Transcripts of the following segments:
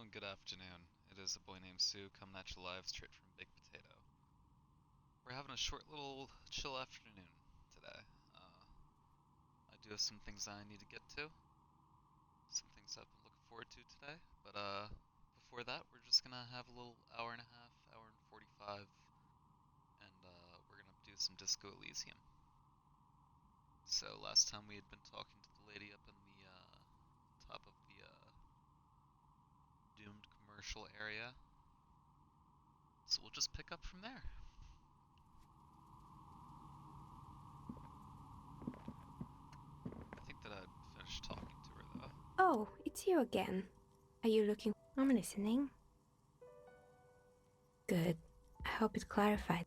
and good afternoon. It is a boy named Sue coming at you live straight from Big Potato. We're having a short little chill afternoon today. I do have some things I need to get to, some things I've been looking forward to today, but before that, we're just gonna have a little hour and a half, hour and 45, and we're gonna do some Disco Elysium. So last time we had been talking to the lady up in the top of the doomed commercial area. So we'll just pick up from there. I think that I'd finished talking to her though. Oh, it's you again. Are you looking? I'm listening. Good. I hope it clarified.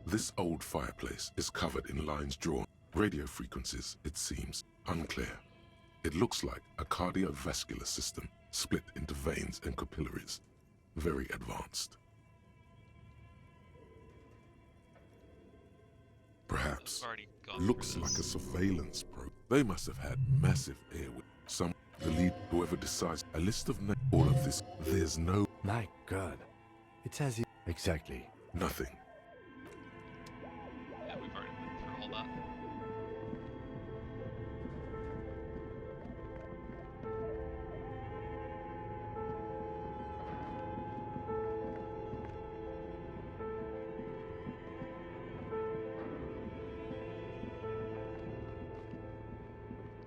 This old fireplace is covered in lines drawn. Radio frequencies, it seems, unclear. It looks like a cardiovascular system split into veins and capillaries. Very advanced. Perhaps. Looks like a surveillance probe. They must have had massive airwaves. The lead, whoever decides, a list of names, all of this, there's no... My God. It's as if... Exactly. Nothing. Yeah, we've already been through all that.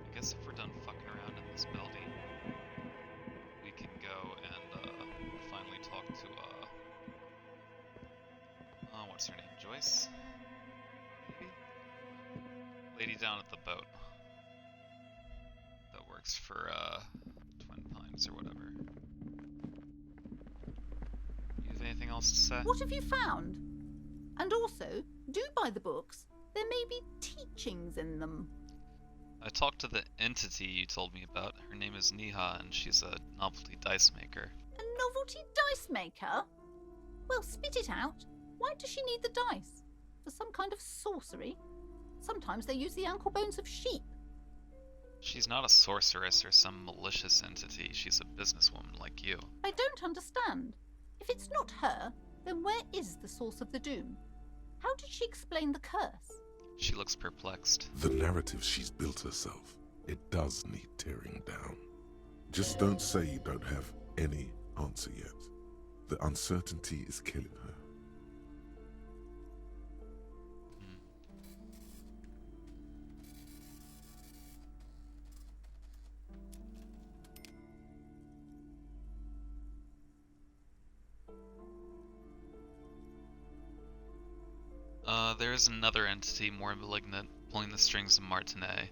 I guess if we're done fucking around in this building, we can go and finally talk to what's her name? Joyce? Maybe? Lady down at the boat. That works for Twin Pines or whatever. You have anything else to say? What have you found? And also, do buy the books. There may be teachings in them. I talked to the entity you told me about. Her name is Niha, and she's a novelty dice maker. A novelty dice maker? Well, spit it out. Why does she need the dice? For some kind of sorcery? Sometimes they use the ankle bones of sheep. She's not a sorceress or some malicious entity. She's a businesswoman like you. I don't understand. If it's not her, then where is the source of the doom? How did she explain the curse? She looks perplexed. The narrative she's built herself, it does need tearing down. Just don't say you don't have any answer yet. The uncertainty is killing her. There is another entity more malignant pulling the strings of Martinet.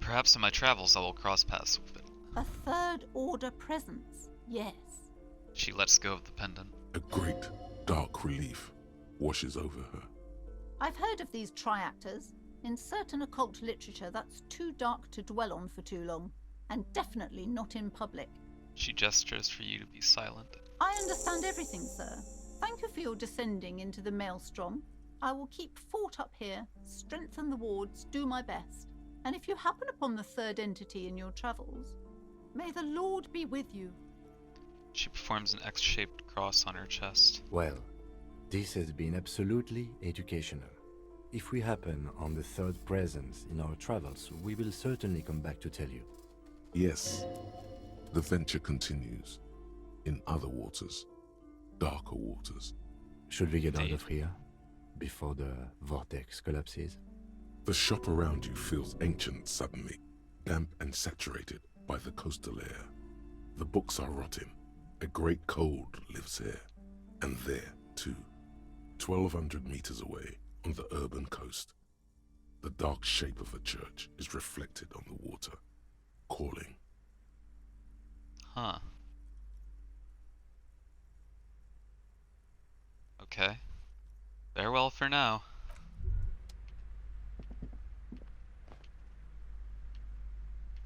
Perhaps in my travels I will cross paths with it. A third order presence, yes. She lets go of the pendant. A great, dark relief washes over her. I've heard of these triactors. In certain occult literature, that's too dark to dwell on for too long, and definitely not in public. She gestures for you to be silent. I understand everything, sir. Thank you for your descending into the maelstrom. I will keep fort up here, strengthen the wards, do my best. And if you happen upon the third entity in your travels, may the Lord be with you. She performs an X-shaped cross on her chest. Well, this has been absolutely educational. If we happen on the third presence in our travels, we will certainly come back to tell you. Yes, the venture continues. In other waters, darker waters. Should we get out of here before the vortex collapses? The shop around you feels ancient suddenly, damp and saturated by the coastal air. The books are rotting. A great cold lives here, and there too. 1,200 meters away, on the urban coast, the dark shape of a church is reflected on the water, calling. Huh. Okay. Farewell for now.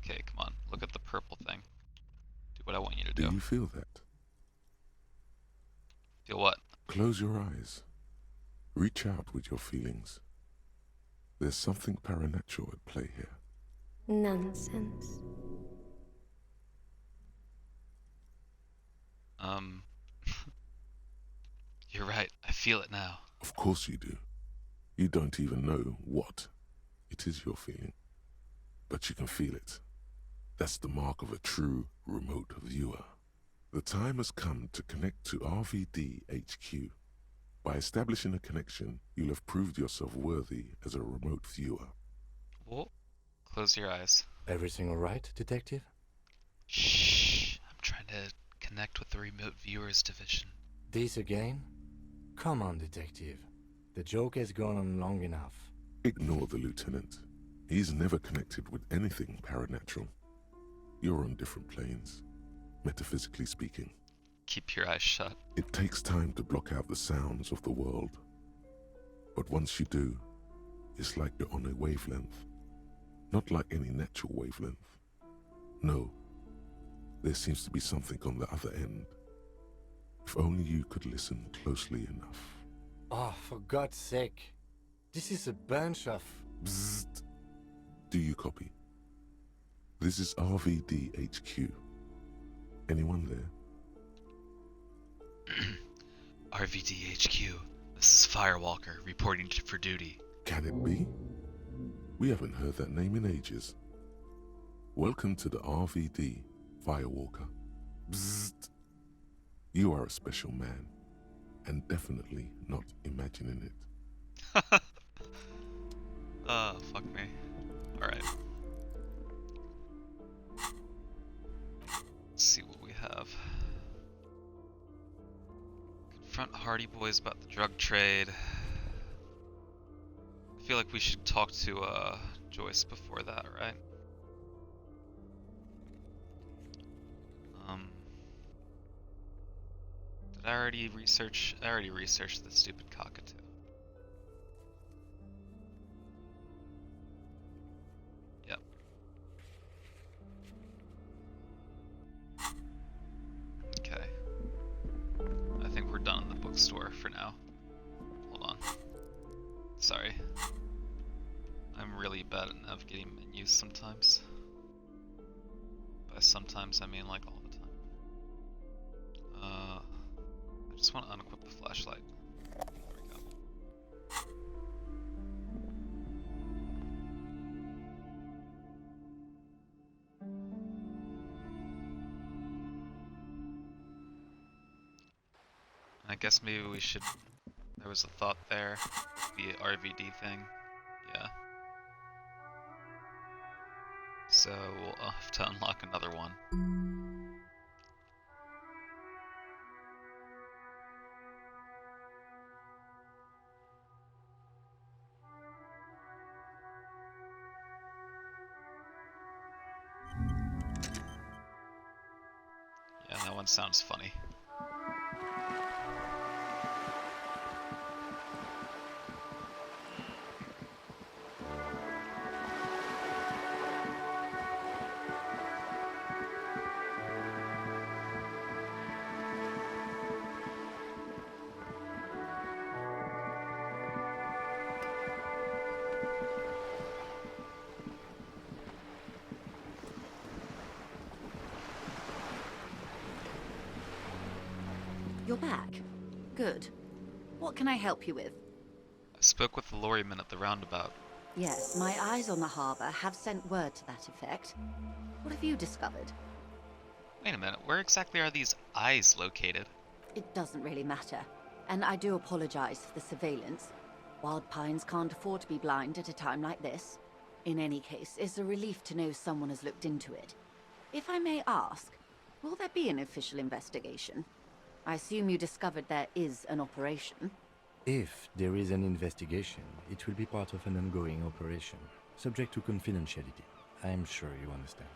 Okay, come on. Look at the purple thing. Do what I want you to Do do. you feel that? Feel what? Close your eyes. Reach out with your feelings. There's something paranatural at play here. Nonsense. You're right. I feel it now. Of course you do. You don't even know what it is you're feeling, but you can feel it. That's the mark of a true remote viewer. The time has come to connect to RVD HQ. By establishing a connection, you'll have proved yourself worthy as a remote viewer. Whoa. Close your eyes. Everything all right, detective? Shh. I'm trying to connect with the remote viewers division. This again? Come on, detective. The joke has gone on long enough. Ignore the lieutenant. He's never connected with anything paranatural. You're on different planes, metaphysically speaking. Keep your eyes shut. It takes time to block out the sounds of the world. But once you do, it's like you're on a wavelength. Not like any natural wavelength. No, there seems to be something on the other end. If only you could listen closely enough. Oh, for God's sake. This is a bunch of... Bzzzt. Do you copy? This is RVD HQ. Anyone there? RVDHQ, this is Firewalker reporting for duty. Can it be? We haven't heard that name in ages. Welcome to the RVD, Firewalker. Bzzzt. You are a special man, and definitely not imagining it. Fuck me. Alright. Let's see what we have. Confront Hardy Boys about the drug trade. I feel like we should talk to Joyce before that, right? Did I already research? I already researched the stupid cockatoo. Yep. Okay. I think we're done in the bookstore for now. Hold on. Sorry. I'm really bad at navigating menus sometimes. By sometimes I mean like all the time. I just want to unequip the flashlight. There we go. I guess maybe we should... There was a thought there. The RVD thing. Yeah. So we'll have to unlock another one. Yeah, that one sounds funny. You're back. Good. What can I help you with? I spoke with the lorryman at the roundabout. Yes, my eyes on the harbour have sent word to that effect. What have you discovered? Wait a minute, where exactly are these eyes located? It doesn't really matter. And I do apologize for the surveillance. Wild Pines can't afford to be blind at a time like this. In any case, it's a relief to know someone has looked into it. If I may ask, will there be an official investigation? I assume you discovered there is an operation. If there is an investigation, it will be part of an ongoing operation, subject to confidentiality. I'm sure you understand.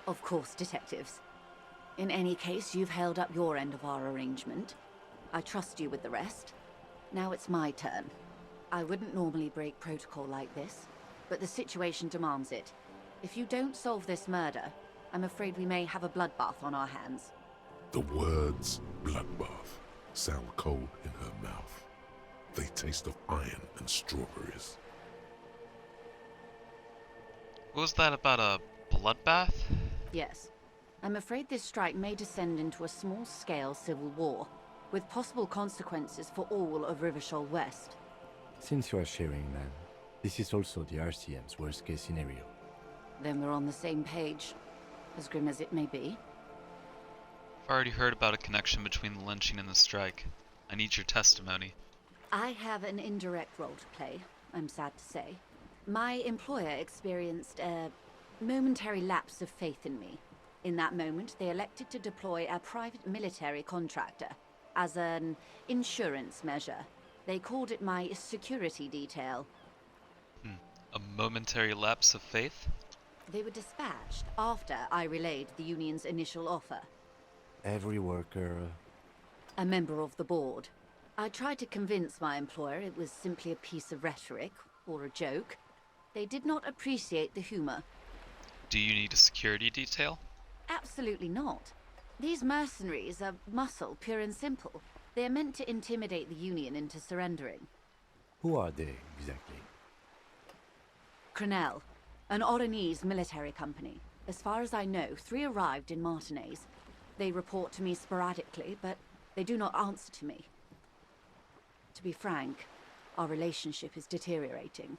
Of course, detectives. In any case, you've held up your end of our arrangement. I trust you with the rest. Now it's my turn. I wouldn't normally break protocol like this, but the situation demands it. If you don't solve this murder, I'm afraid we may have a bloodbath on our hands. The words bloodbath sound cold in her mouth. They taste of iron and strawberries. What was that about a bloodbath? Yes. I'm afraid this strike may descend into a small-scale civil war, with possible consequences for all of Rivershoal West. Since you are sharing, man, this is also the RCM's worst-case scenario. Then we're on the same page, as grim as it may be. I've already heard about a connection between the lynching and the strike. I need your testimony. I have an indirect role to play, I'm sad to say. My employer experienced a momentary lapse of faith in me. In that moment, they elected to deploy a private military contractor as an insurance measure. They called it my security detail. A momentary lapse of faith? They were dispatched after I relayed the union's initial offer. Every worker... A member of the board. I tried to convince my employer it was simply a piece of rhetoric, or a joke. They did not appreciate the humor. Do you need a security detail? Absolutely not. These mercenaries are muscle, pure and simple. They are meant to intimidate the Union into surrendering. Who are they, exactly? Crenell, an Oranese military company. As far as I know, 3 arrived in Martinez. They report to me sporadically, but they do not answer to me. To be frank, our relationship is deteriorating.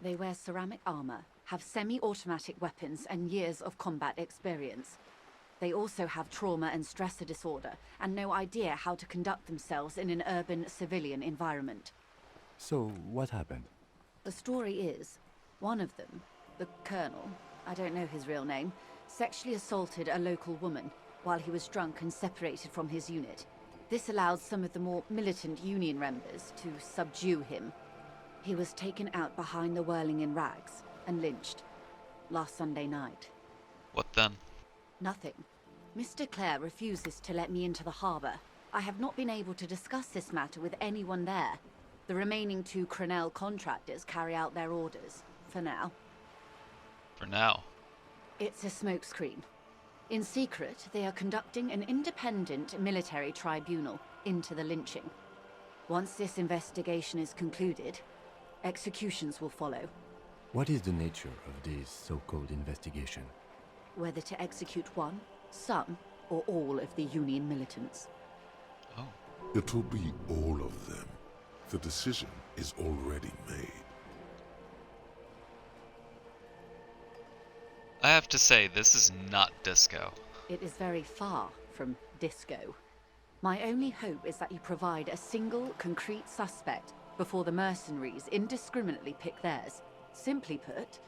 They wear ceramic armor, have semi-automatic weapons, and years of combat experience. They also have trauma and stressor disorder, and no idea how to conduct themselves in an urban civilian environment. So, what happened? The story is, one of them, the colonel, I don't know his real name, sexually assaulted a local woman while he was drunk and separated from his unit. This allowed some of the more militant Union members to subdue him. He was taken out behind the whirling in rags and lynched last Sunday night. What then? Nothing. Mr. Clare refuses to let me into the harbor. I have not been able to discuss this matter with anyone there. The remaining 2 Crenell contractors carry out their orders, for now. For now. It's a smokescreen. In secret, they are conducting an independent military tribunal into the lynching. Once this investigation is concluded, executions will follow. What is the nature of this so-called investigation? Whether to execute one, some, or all of the Union militants. Oh. It'll be all of them. The decision is already made. I have to say, this is not disco. It is very far from disco. My only hope is that you provide a single, concrete suspect before the mercenaries indiscriminately pick theirs. Simply put,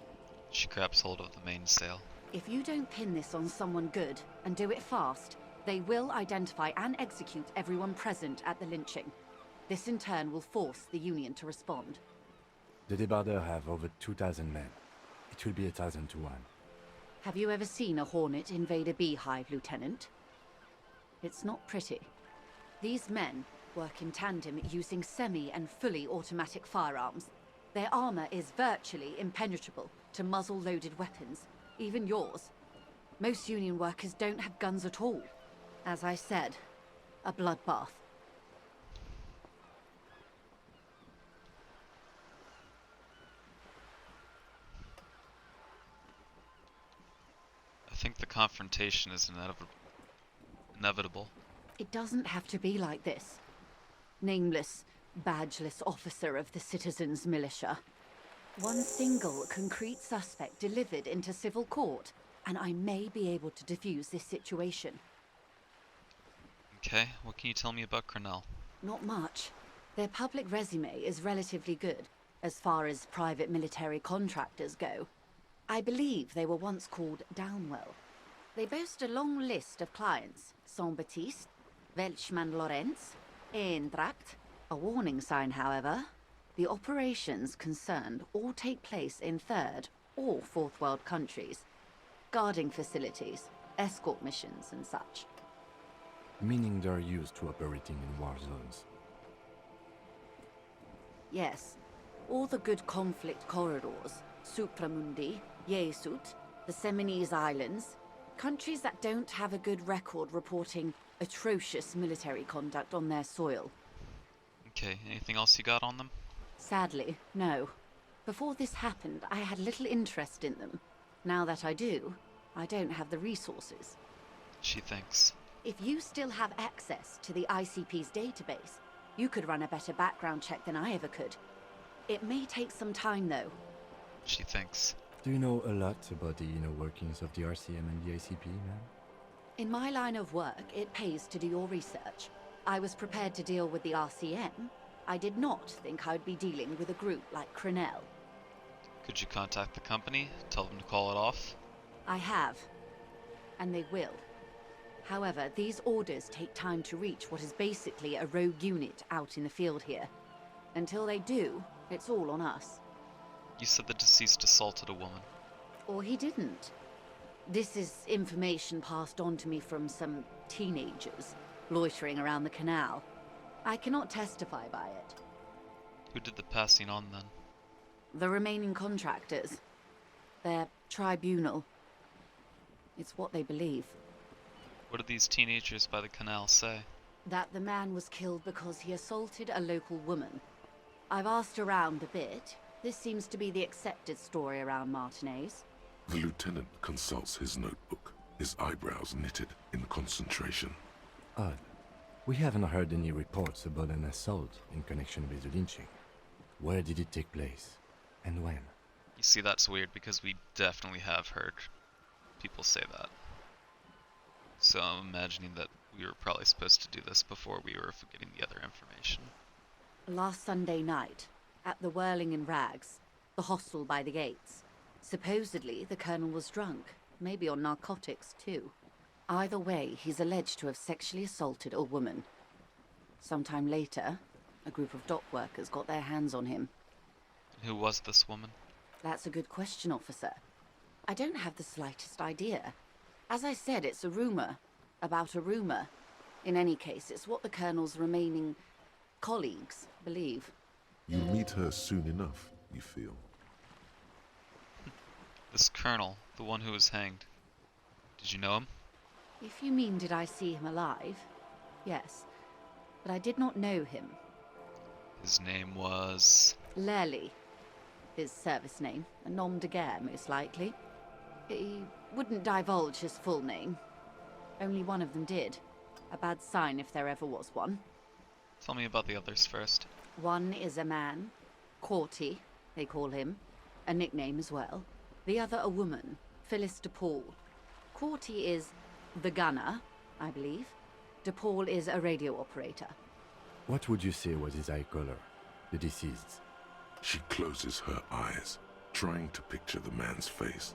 She grabs hold of the mainsail. if you don't pin this on someone good, and do it fast, they will identify and execute everyone present at the lynching. This in turn will force the Union to respond. The débardeurs have over 2,000 men. It will be 1,000 to 1. Have you ever seen a Hornet invade a beehive, Lieutenant? It's not pretty. These men work in tandem using semi- and fully automatic firearms. Their armor is virtually impenetrable to muzzle-loaded weapons, even yours. Most Union workers don't have guns at all. As I said, a bloodbath. I think the confrontation is inevitable. It doesn't have to be like this. Nameless, badgeless officer of the citizens' militia. One single, concrete suspect delivered into civil court, and I may be able to defuse this situation. Okay, what can you tell me about Crenell? Not much. Their public resume is relatively good, as far as private military contractors go. I believe they were once called Downwell. They boast a long list of clients: Saint-Baptiste, Welchman-Lorenz, Eendracht. A warning sign, however. The operations concerned all take place in third or fourth world countries. Guarding facilities, escort missions and such. Meaning they're used to operating in war zones. Yes. All the good conflict corridors, Supramundi, Yesut, the Seminese Islands, countries that don't have a good record reporting atrocious military conduct on their soil. Okay, anything else you got on them? Sadly, no. Before this happened, I had little interest in them. Now that I do, I don't have the resources. She thinks. If you still have access to the ICP's database, you could run a better background check than I ever could. It may take some time, though. She thinks. Do you know a lot about the inner workings of the RCM and the ICP, ma'am? In my line of work, it pays to do your research. I was prepared to deal with the RCM. I did not think I'd be dealing with a group like Crenell. Could you contact the company? Tell them to call it off? I have. And they will. However, these orders take time to reach what is basically a rogue unit out in the field here. Until they do, it's all on us. You said the deceased assaulted a woman. Or he didn't. This is information passed on to me from some teenagers loitering around the canal. I cannot testify by it. Who did the passing on then? The remaining contractors. Their tribunal. It's what they believe. What did these teenagers by the canal say? That the man was killed because he assaulted a local woman. I've asked around a bit. This seems to be the accepted story around Martinez. The lieutenant consults his notebook, his eyebrows knitted in concentration. Odd. We haven't heard any reports about an assault in connection with the lynching. Where did it take place? And when? You see, that's weird because we definitely have heard people say that. So I'm imagining that we were probably supposed to do this before we were getting the other information. Last Sunday night, at the Whirling in Rags, the hostel by the gates. Supposedly, the colonel was drunk, maybe on narcotics too. Either way, he's alleged to have sexually assaulted a woman. Sometime later, a group of dock workers got their hands on him. And who was this woman? That's a good question, officer. I don't have the slightest idea. As I said, it's a rumor about a rumor. In any case, it's what the colonel's remaining colleagues believe. You'll meet her soon enough, you feel. This colonel, the one who was hanged. Did you know him? If you mean did I see him alive, yes. But I did not know him. His name was... Lely. His service name, a nom de guerre, most likely. He wouldn't divulge his full name. Only one of them did. A bad sign if there ever was one. Tell me about the others first. One is a man, Corty, they call him, a nickname as well. The other a woman, Phyllis DePaul. Corty is the gunner, I believe. DePaul is a radio operator. What would you say was his eye color, the deceased's? She closes her eyes, trying to picture the man's face,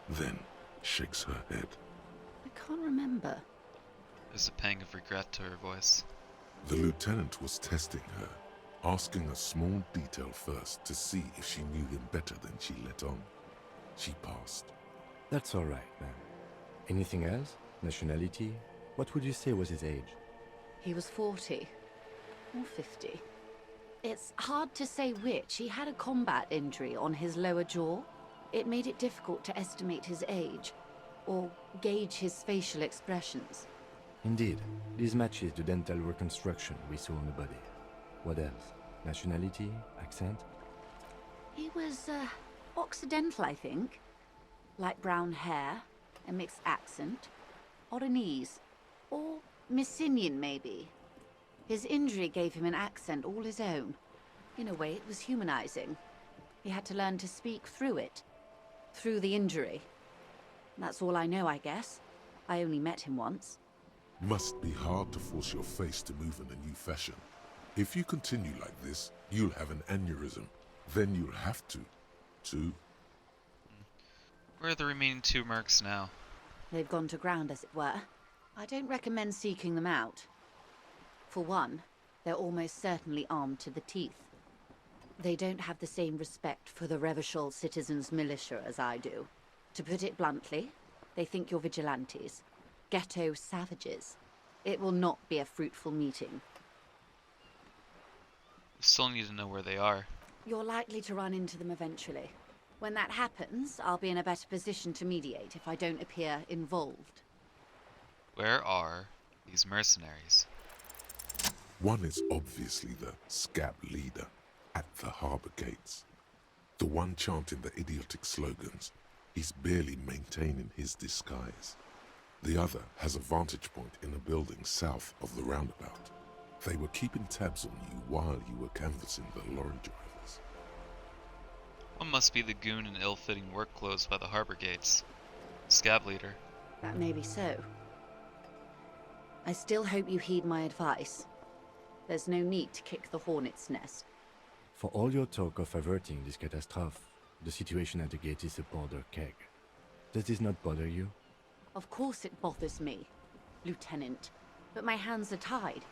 then shakes her head. I can't remember. There's a pang of regret to her voice. The lieutenant was testing her, asking a small detail first to see if she knew him better than she let on. She passed. That's all right, ma'am. Anything else? Nationality? What would you say was his age? He was 40 or 50. It's hard to say which. He had a combat injury on his lower jaw. It made it difficult to estimate his age or gauge his facial expressions. Indeed, this matches the dental reconstruction we saw on the body. What else? Nationality? Accent? He was, Occidental, I think. Light brown hair, a mixed accent, Oranese, or Messinian, maybe. His injury gave him an accent all his own. In a way, it was humanizing. He had to learn to speak through it, through the injury. That's all I know, I guess. I only met him once. Must be hard to force your face to move in a new fashion. If you continue like this, you'll have an aneurysm. Then you'll have to. Where are the remaining two mercs now? They've gone to ground, as it were. I don't recommend seeking them out. For one, they're almost certainly armed to the teeth. They don't have the same respect for the Revachol citizens' militia as I do. To put it bluntly, they think you're vigilantes. Ghetto savages. It will not be a fruitful meeting. If Still need to know where they are. You're likely to run into them eventually. When that happens, I'll be in a better position to mediate if I don't appear involved. Where are these mercenaries? One is obviously the scab leader at the harbour gates. The one chanting the idiotic slogans. He's barely maintaining his disguise. The other has a vantage point in a building south of the roundabout. They were keeping tabs on you while you were canvassing the lorry drivers. One must be the goon in ill-fitting work clothes by the harbor gates. Scab leader. That may be so. I still hope you heed my advice. There's no need to kick the hornet's nest. For all your talk of averting this catastrophe, the situation at the gate is a powder keg. Does this not bother you? Of course it bothers me, Lieutenant. But my hands are tied.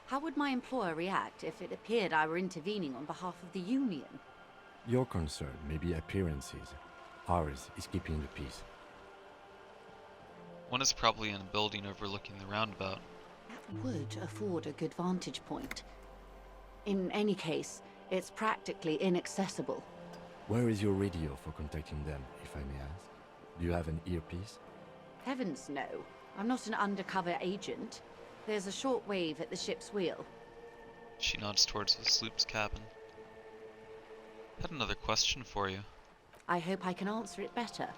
How would my employer react if it appeared I were intervening on behalf of the Union? Your concern may be appearances. Ours is keeping the peace. One is probably in a building overlooking the roundabout. That would afford a good vantage point. In any case, it's practically inaccessible. Where is your radio for contacting them, if I may ask? Do you have an earpiece? Heavens no. I'm not an undercover agent. There's a short wave at the ship's wheel. She nods towards the sloop's cabin. Had another question for you. I hope I can answer it better.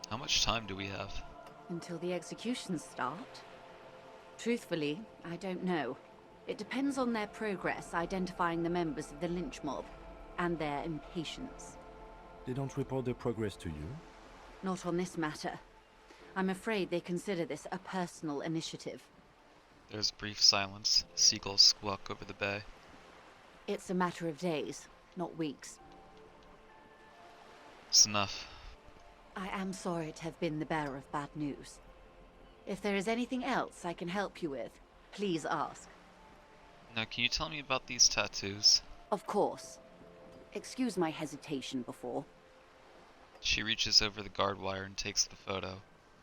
How much time do we have? Until the executions start? Truthfully, I don't know. It depends on their progress identifying the members of the lynch mob, and their impatience. They don't report their progress to you? Not on this matter. I'm afraid they consider this a personal initiative. There's brief silence. Seagulls squawk over the bay. It's a matter of days, not weeks. It's enough. I am sorry to have been the bearer of bad news. If there is anything else I can help you with, please ask. Now, can you tell me about these tattoos? Of course. Excuse my hesitation before. She reaches over the guard wire and takes the photo,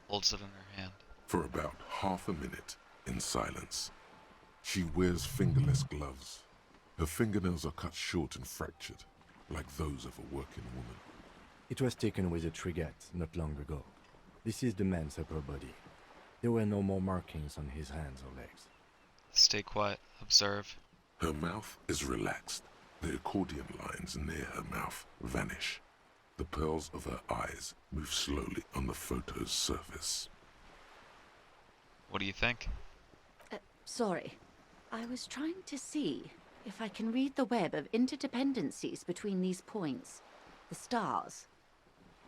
holds it in her hand. For about half a minute, in silence. She wears fingerless gloves. Her fingernails are cut short and fractured, like those of a working woman. It was taken with a trigette not long ago. This is the man's upper body. There were no more markings on his hands or legs. Stay quiet. Observe. Her mouth is relaxed. The accordion lines near her mouth vanish. The pearls of her eyes move slowly on the photo's surface. What do you think? Sorry. I was trying to see if I can read the web of interdependencies between these points. The stars.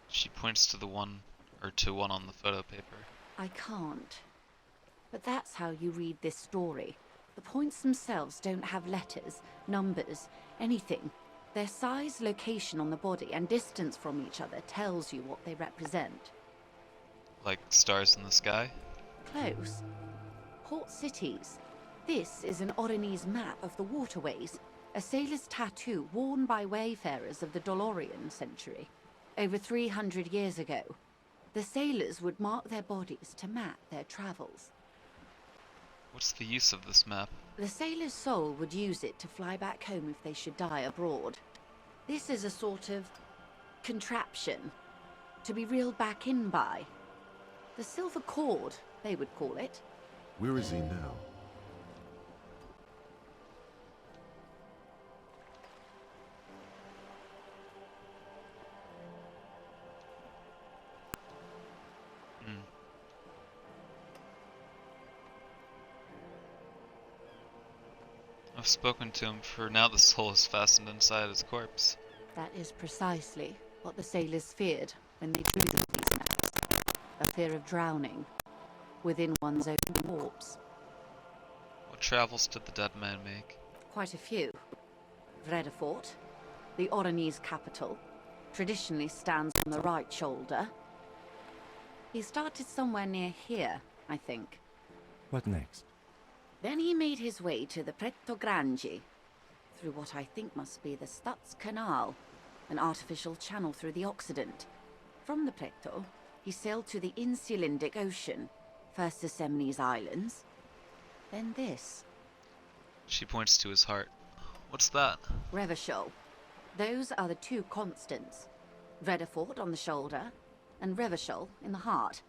She points to one on the photo paper. I can't. But that's how you read this story. The points themselves don't have letters, numbers, anything. Their size, location on the body, and distance from each other tells you what they represent. Like stars in the sky? Close. Port cities. This is an Oronese map of the waterways, a sailor's tattoo worn by wayfarers of the Dolorian century. Over 300 years ago, the sailors would mark their bodies to map their travels. What's the use of this map? The sailor's soul would use it to fly back home if they should die abroad. This is a sort of contraption to be reeled back in by. The silver cord, they would call it. Where is he now? I've spoken to him. For now, the soul is fastened inside his corpse. That is precisely what the sailors feared when they drew these maps. A fear of drowning within one's own warps. What travels did the dead man make? Quite a few. Vredefort, the Oronese capital, traditionally stands on the right shoulder. He started somewhere near here, I think. What next? Then he made his way to the Pretto Grande, through what I think must be the Stutz Canal, an artificial channel through the Occident. From the Pretto, he sailed to the Insulindic Ocean, first the Semines Islands, then this. She points to his heart. What's that? Revachol. Those are the two constants. Redefort on the shoulder, and Revachol in the heart.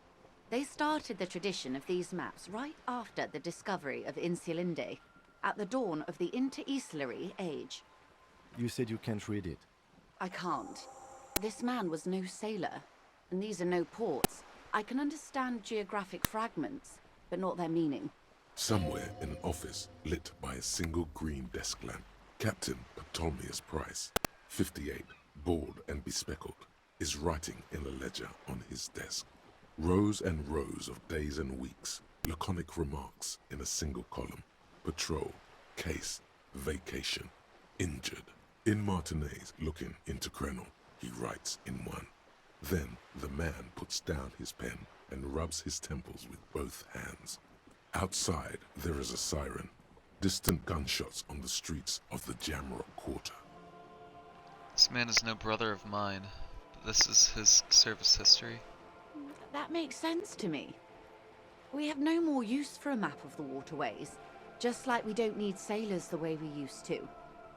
They started the tradition of these maps right after the discovery of Insulinde, at the dawn of the Inter-Isolary Age. You said you can't read it. I can't. This man was no sailor, and these are no ports. I can understand geographic fragments, but not their meaning. Somewhere in an office lit by a single green desk lamp, Captain Ptolemaeus Price, 58, bald and bespectacled, is writing in a ledger on his desk. Rows and rows of days and weeks, laconic remarks in a single column. Patrol, case, vacation, injured. In Martinez looking into Krenel, he writes in one. Then the man puts down his pen and rubs his temples with both hands. Outside, there is a siren. Distant gunshots on the streets of the Jamrock Quarter. This man is no brother of mine, but this is his service history. That makes sense to me. We have no more use for a map of the waterways, just like we don't need sailors the way we used to.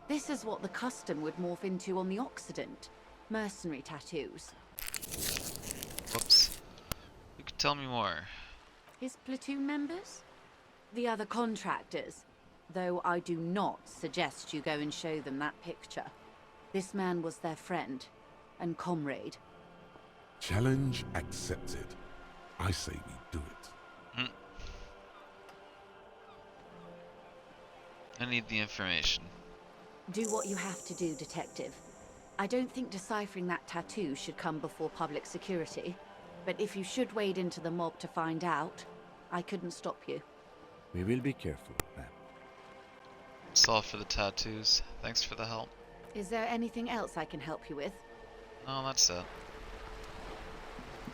This is what the custom would morph into on the Occident. Mercenary tattoos. Whoops. You could tell me more. His platoon members? The other contractors. Though I do not suggest you go and show them that picture. This man was their friend and comrade. Challenge accepted. I say we do it. I need the information. Do what you have to do, Detective. I don't think deciphering that tattoo should come before public security. But if you should wade into the mob to find out, I couldn't stop you. We will be careful, ma'am. That's all for the tattoos. Thanks for the help. Is there anything else I can help you with? No, that's it.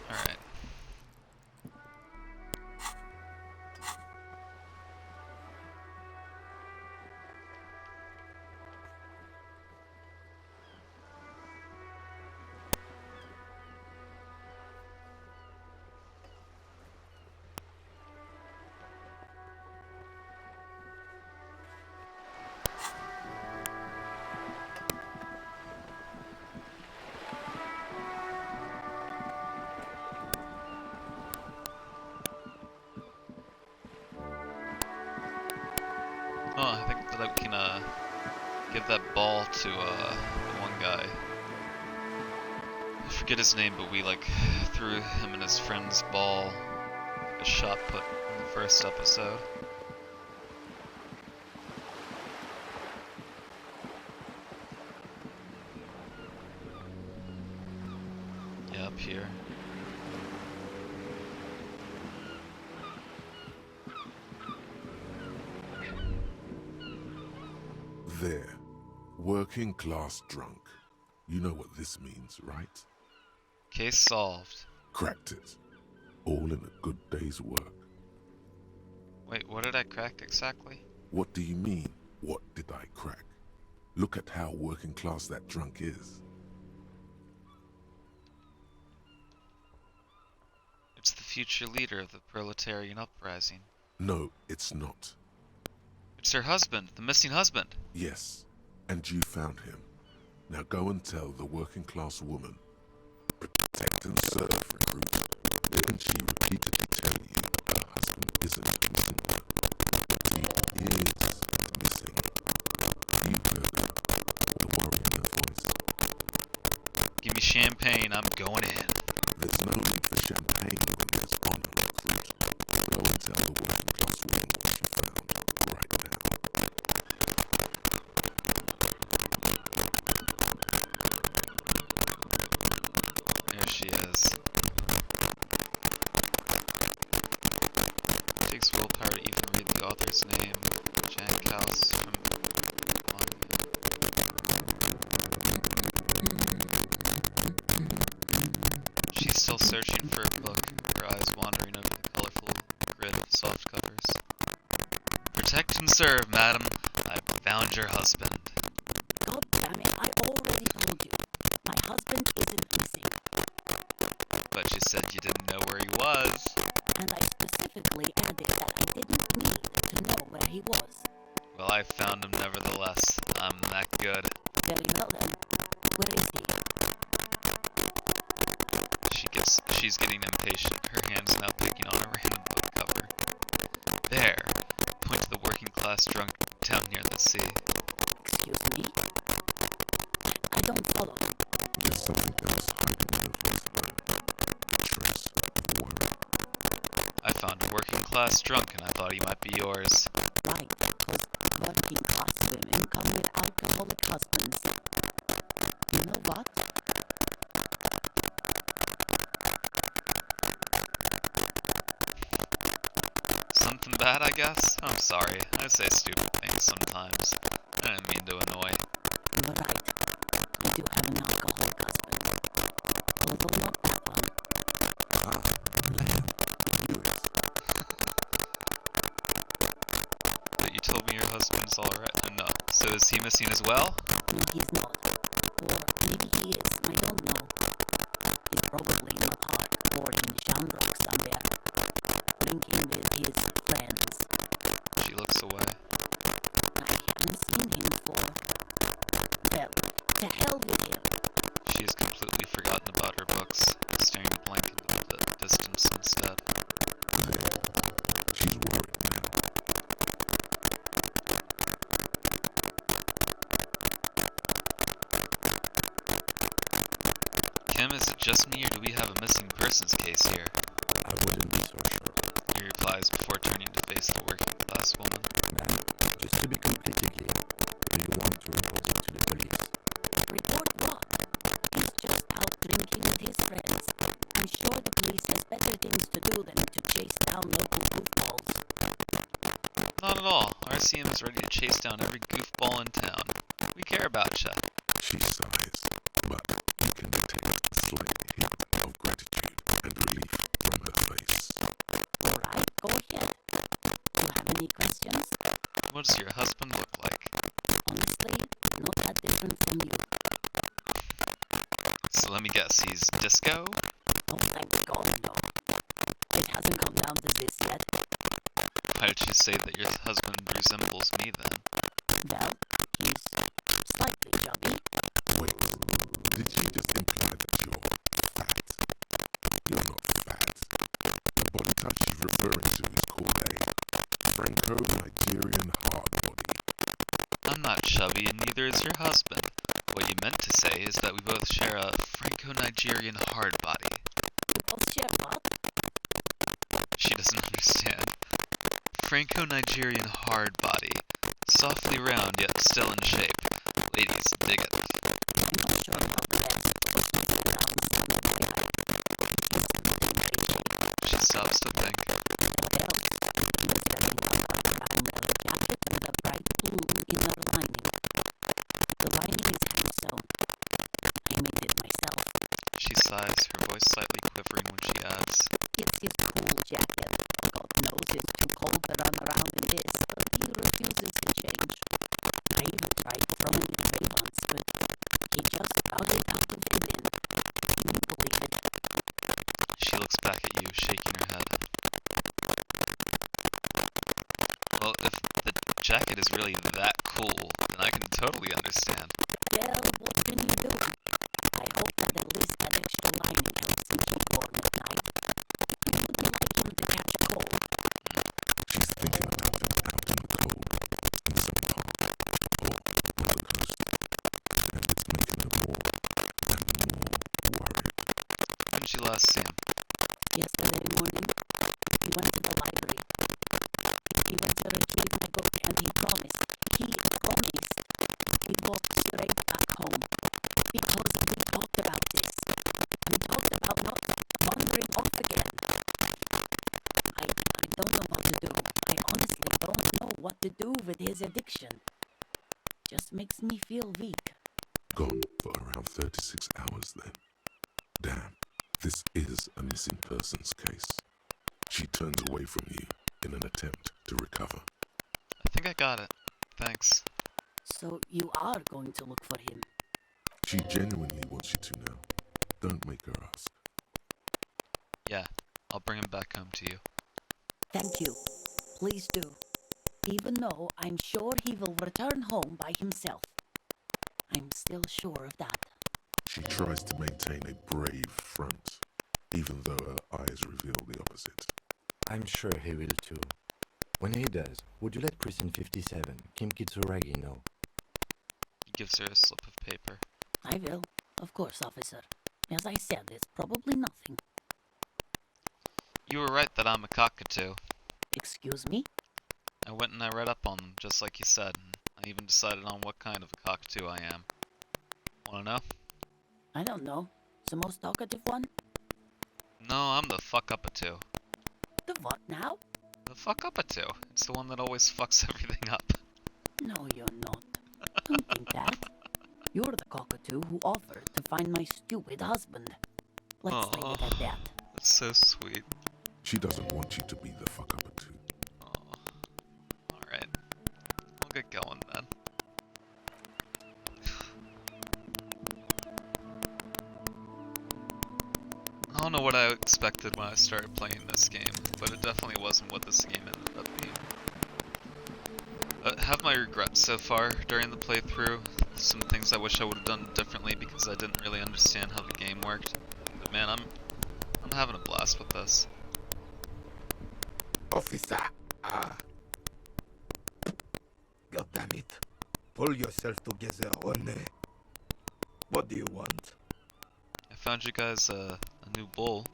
Alright. Oh, I think that I can give that ball to the one guy. I forget his name, but we like threw him and his friend's ball, a shot put in the first episode. Yeah, up here. There. Working class drunk. You know what this means, right? Case solved. Cracked it. All in a good day's work. Wait, what did I crack exactly? What do you mean, what did I crack? Look at how working class that drunk is. It's the future leader of the proletarian uprising. No, it's not. It's her husband, the missing husband. Yes, and you found him. Now go and tell the working class woman. Protect and serve, recruit. Didn't she repeatedly tell you her husband isn't missing her? He is missing. You heard her. The worry in her voice. Give me champagne, I'm going in. There's no need for champagne when there's honor, recruit. Go and tell the working class woman what you found right now. There she is. It takes willpower to even read the author's name. Jan Kaus from She's still searching for a book, her eyes wandering over the colorful grid of soft covers. Protect and serve, madam. I found your husband. God damn it, I already told you. My husband isn't missing. But you said you didn't know where he was. And I specifically added that I didn't need to know where he was. Well, I found him nevertheless. I'm that good. Very well then. Where is he? She's getting impatient. Her hand's now picking on a random book cover. There! Point to the working class drunk down near the sea. Excuse me? I don't follow. There's something else hiding in her face, though. A trace of worry. I found a working class drunk and I thought he might be yours. Right, because working class women come with alcoholic husbands. You know what? Something bad, I guess? I'm sorry. I say stupid things sometimes. I didn't mean to annoy. You're right. I do have an alcoholic husband. Although not that one. Ah, Lamb. Knew it. But you told me your husband's alright. No. So is he missing as well? No, he's not. Or maybe he is. I don't know. He's probably in the park or in Shamrock somewhere. Drinking with his friends. She looks away. I haven't seen him for... Well, to hell with him. She has completely forgotten about her books, staring blank into the distance instead. She's worried now. Kim, is it just me or do we have a missing persons case here? I wouldn't be so sure. He replies before turning to face the working class woman. Ma'am, just to be completely clear, do you want to report it to the police? Report what? He's just out drinking with his friends. I'm sure the police has better things to do than to chase down local goofballs. Not at all. RCM is ready to chase down every goofball in town. We care about ya. She sighs, but you can detect a slight hint of gratitude and relief from her face. Alright, go ahead. Do you have any questions? What does your husband look like? Honestly, not that different from you. So let me guess, he's disco? Oh, thank God, no. It hasn't come down to this yet. Why did you say that your husband resembles me then? Well, he's slightly chubby. Wait, did she just imply that you're fat? You're not fat. The body type she's referring to is called a Franco-Nigerian hard body. I'm not chubby and neither is your husband. What you meant to say is that we both share a Franco-Nigerian hard body. You both share what? She doesn't understand. Franco-Nigerian hard body. Softly round yet still in shape. Ladies dig it. I'm not sure about that. She stops to think. Well, he was wearing a dark brown leather jacket with a bright blue inner lining. The lining is hand-sewn. I made it myself. She sighs, her voice slightly quivering when she adds, It's his cool jacket. God knows it's too cold to run around in this, but he refuses to change. I even tried throwing it away once, but he just got it out of him in. Can you believe it? She looks back at you, shaking her head. Well, if the jacket is really that cool, then I can totally understand. Well, what can you do? I hope that at least that extra lining helps him keep warm at night. It would be like him to catch a cold. She's thinking about it out in the cold, in some park, or on the coast, and it's making her more and more worried. When did you last see him? Yesterday morning, he went to the library. He went to retrieve my book and he promised he'd walk straight back home. Because we talked about this. We talked about not wandering off again. I don't know what to do. I honestly don't know what to do with his addiction. Just makes me feel weak. Gone for around 36 hours then. Damn, this is a missing persons case. She turns away from you in an attempt to recover. I think I got it. Thanks. So you are going to look for him. She genuinely wants you to know. Don't make her ask. Yeah, I'll bring him back home to you. Thank you. Please do. even though I'm sure he will return home by himself. I'm still sure of that. She tries to maintain a brave front, even though her eyes reveal the opposite. I'm sure he will too. When he does, would you let Precinct 57, Kim Kitsuragi, know? He gives her a slip of paper. I will, of course, officer. As I said, it's probably nothing. You were right that I'm a cockatoo. Excuse me? I went and I read up on them, just like you said, and I even decided on what kind of a cockatoo I am. Wanna know? I don't know. The most talkative one? No, I'm the fuck-up-a-two. The what now? The fuck-up-a-two. It's the one that always fucks everything up. No, you're not. Don't think that. You're the cockatoo who offered to find my stupid husband. Let's leave it at that. That's so sweet. She doesn't want you to be the fuck-up-a-two. Alright. I'll get going then. I don't know what I expected when I started playing this game, but it definitely wasn't what this game ended up being. Have my regrets so far during the playthrough. Some things I wish I would have done differently because I didn't really understand how the game worked. But man, I'm having a blast with this. Officer! God damn it. Pull yourself together, René. What do you want? I found you guys a new bull.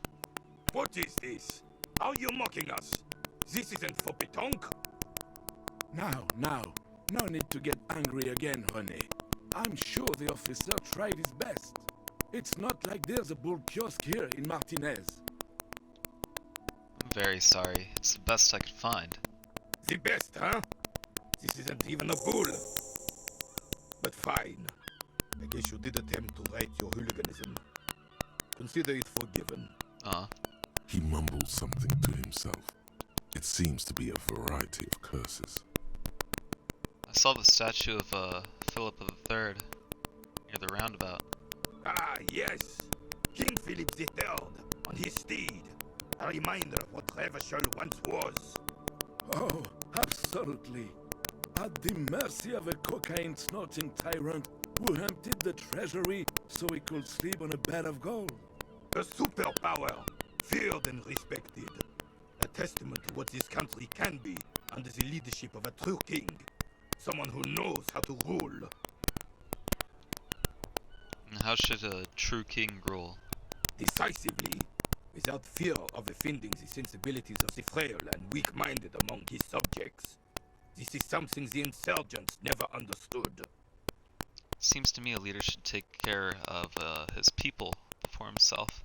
What is this? Are you mocking us? This isn't for pétanque. Now. No need to get angry again, René. I'm sure the officer tried his best. It's not like there's a bull kiosk here in Martinez. I'm very sorry. It's the best I could find. The best, huh? This isn't even a bull. But fine. I guess you did attempt to right your hooliganism. Consider it forgiven. He mumbles something to himself. It seems to be a variety of curses. I saw the statue of Philip III near the roundabout. Ah, yes. King Philip III on his steed. A reminder of what Revachol once was. Oh, absolutely. At the mercy of a cocaine-snorting tyrant who emptied the treasury so he could sleep on a bed of gold. A superpower, feared and respected. A testament to what this country can be under the leadership of a true king. Someone who knows how to rule. And how should a true king rule? Decisively, without fear of offending the sensibilities of the frail and weak-minded among his subjects. This is something the insurgents never understood. Seems to me a leader should take care of his people before himself.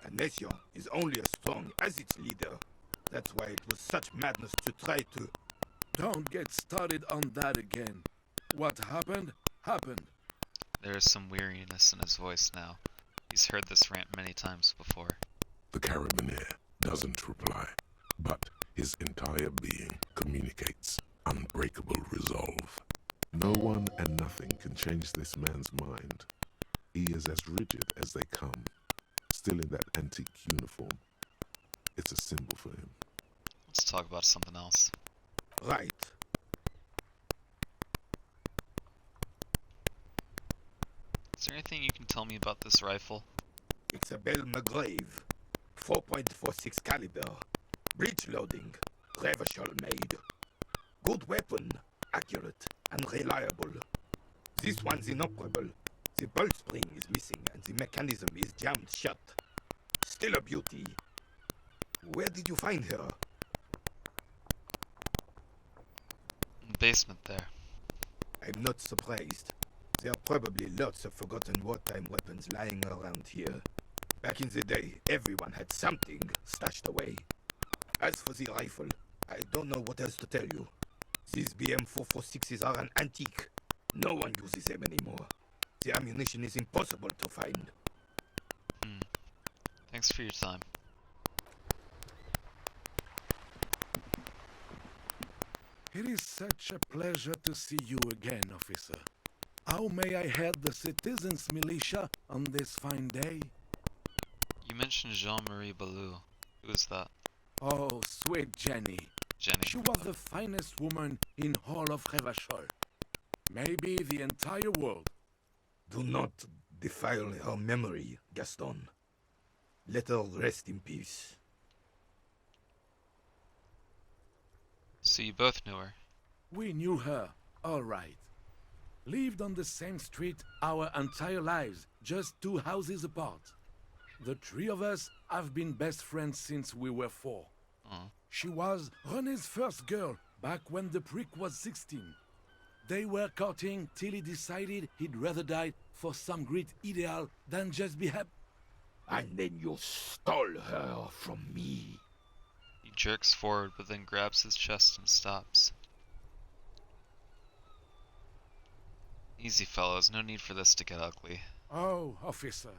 A nation is only as strong as its leader. That's why it was such madness to try to... Don't get started on that again. What happened, happened. There is some weariness in his voice now. He's heard this rant many times before. The Carabinier doesn't reply, but his entire being communicates unbreakable resolve. No one and nothing can change this man's mind. He is as rigid as they come, still in that antique uniform. It's a symbol for him. Let's talk about something else. Right. Is there anything you can tell me about this rifle? It's a Bell McGrave. 4.46 caliber. Breech loading. Revachol made. Good weapon. Accurate and reliable. This one's inoperable. The bolt spring is missing and the mechanism is jammed shut. Still a beauty. Where did you find her? In the basement there. I'm not surprised. There are probably lots of forgotten wartime weapons lying around here. Back in the day, everyone had something stashed away. As for the rifle, I don't know what else to tell you. These BM-446s are an antique. No one uses them anymore. The ammunition is impossible to find. Thanks for your time. It is such a pleasure to see you again, officer. How may I head the citizens' militia on this fine day? You mentioned Jean-Marie Ballou. Who is that? Oh, sweet Jenny. Jenny. She was the finest woman in all of Revachol. Maybe the entire world. Do not defile her memory, Gaston. Let her rest in peace. So you both knew her. We knew her, all right. Lived on the same street our entire lives, just 2 houses apart. The 3 of us have been best friends since we were 4. She was René's first girl back when the prick was 16. They were courting till he decided he'd rather die for some great ideal than just be happy. And then you stole her from me. He jerks forward, but then grabs his chest and stops. Easy, fellows. No need for this to get ugly. Oh, officer.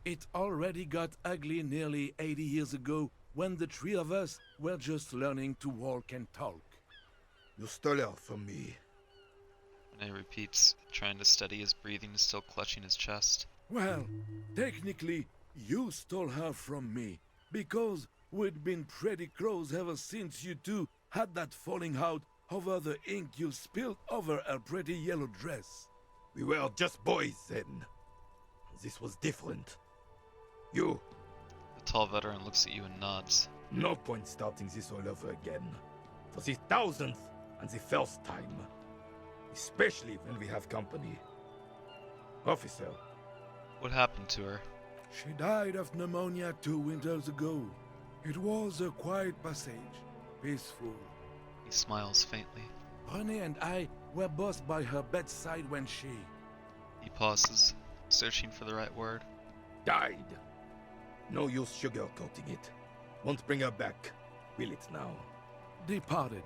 It already got ugly nearly 80 years ago when the 3 of us were just learning to walk and talk. You stole her from me. René repeats, trying to steady his breathing, still clutching his chest. Well, technically, you stole her from me, because we'd been pretty close ever since you two had that falling out over the ink you spilled over her pretty yellow dress. We were just boys then. This was different. You, The tall veteran looks at you and nods. no point starting this all over again. For the 1000th and the first time. Especially when we have company. Officer, What happened to her? She died of pneumonia 2 winters ago. It was a quiet passage, peaceful. He smiles faintly. René and I were both by her bedside when she... He pauses, searching for the right word. died. No use sugarcoating it. Won't bring her back. Will it now? departed.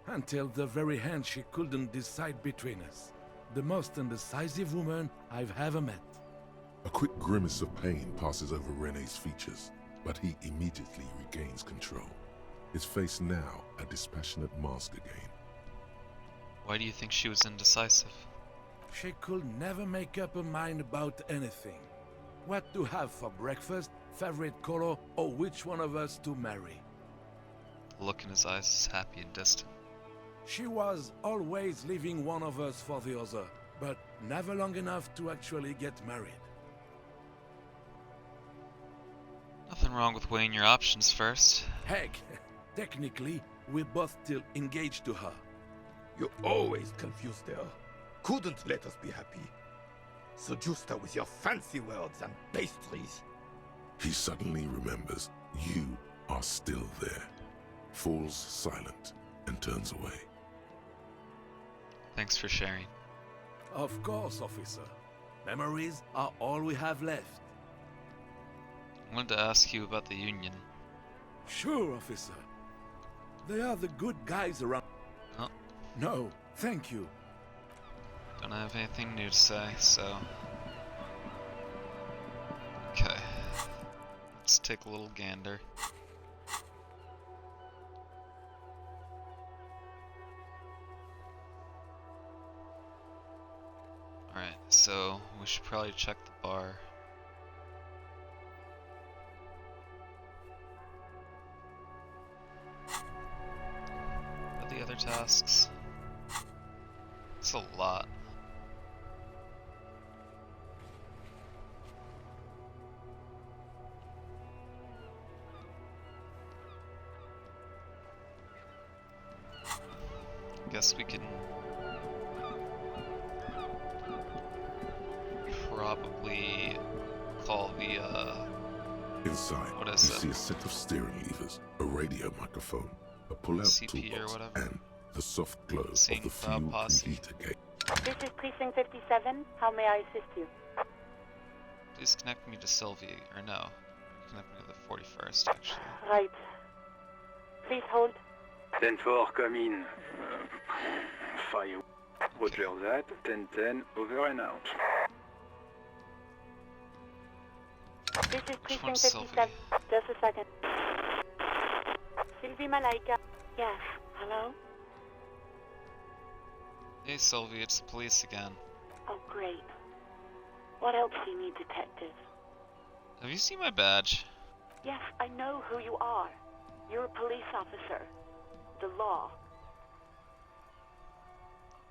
Until the very end she couldn't decide between us. The most indecisive woman I've ever met. A quick grimace of pain passes over René's features, but he immediately regains control. His face now a dispassionate mask again. Why do you think she was indecisive? She could never make up her mind about anything. What to have for breakfast, favorite color, or which one of us to marry. The look in his eyes is happy and distant. She was always leaving one of us for the other, but never long enough to actually get married. Nothing wrong with weighing your options first. Heck, technically, we're both still engaged to her. You always confused her. Couldn't let us be happy. Seduced her with your fancy words and pastries. He suddenly remembers you are still there, falls silent, and turns away. Thanks for sharing. Of course, officer. Memories are all we have left. I wanted to ask you about the Union. Sure, officer. They are the good guys around. Oh, No, thank you. don't have anything new to say, so... Okay. Let's take a little gander. Alright, so we should probably check the bar. What are the other tasks? It's a lot. Guess we can probably call the Inside, What you is it? see a set of steering levers, a radio microphone, a pull-out CP or toolbox, whatever. and the soft glow Seeing of the Cloud fuel Posse. preheater gate. This is Precinct 57. How may I assist you? Please connect me to Sylvie, or no, connect me to the 41st actually. Right. Please hold. 10-4, come in. Fire. Roger that. 10-10, over and out. This is Which Precinct one's 57. Sylvie? Just a second. Sylvie Malaika. Yes. Hello? Hey Sylvie, it's the police again. Oh, great. What else do you need, detective? Have you seen my badge? Yes, I know who you are. You're a police officer. The law.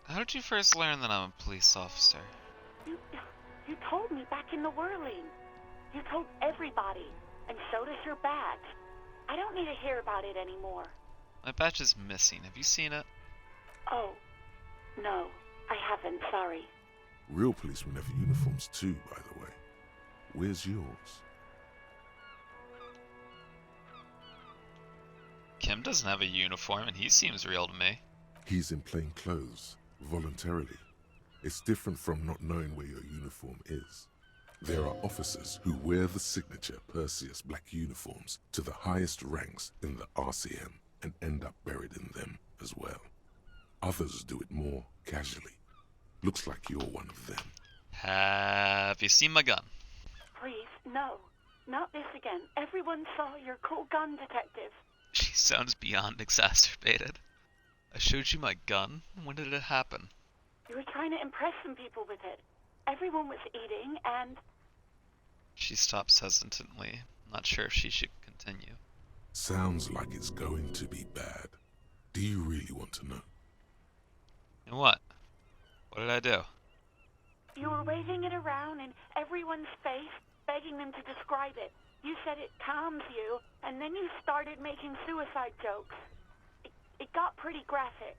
How did you first learn that I'm a police officer? You told me back in the whirling. You told everybody, and so does your badge. I don't need to hear about it anymore. My badge is missing. Have you seen it? Oh, no, I haven't, sorry. Real policemen have uniforms too, by the way. Where's yours? Kim doesn't have a uniform, and he seems real to me. He's in plain clothes, voluntarily. It's different from not knowing where your uniform is. There are officers who wear the signature Perseus black uniforms to the highest ranks in the RCM and end up buried in them as well. Others do it more casually. Looks like you're one of them. Have you seen my gun? Please, no. Not this again. Everyone saw your cool gun, detective. She sounds beyond exacerbated. I showed you my gun? When did it happen? You were trying to impress some people with it. Everyone was eating, and... She stops hesitantly, not sure if she should continue. Sounds like it's going to be bad. Do you really want to know? And what? What did I do? You were waving it around in everyone's face, begging them to describe it. You said it calms you, and then you started making suicide jokes. It got pretty graphic.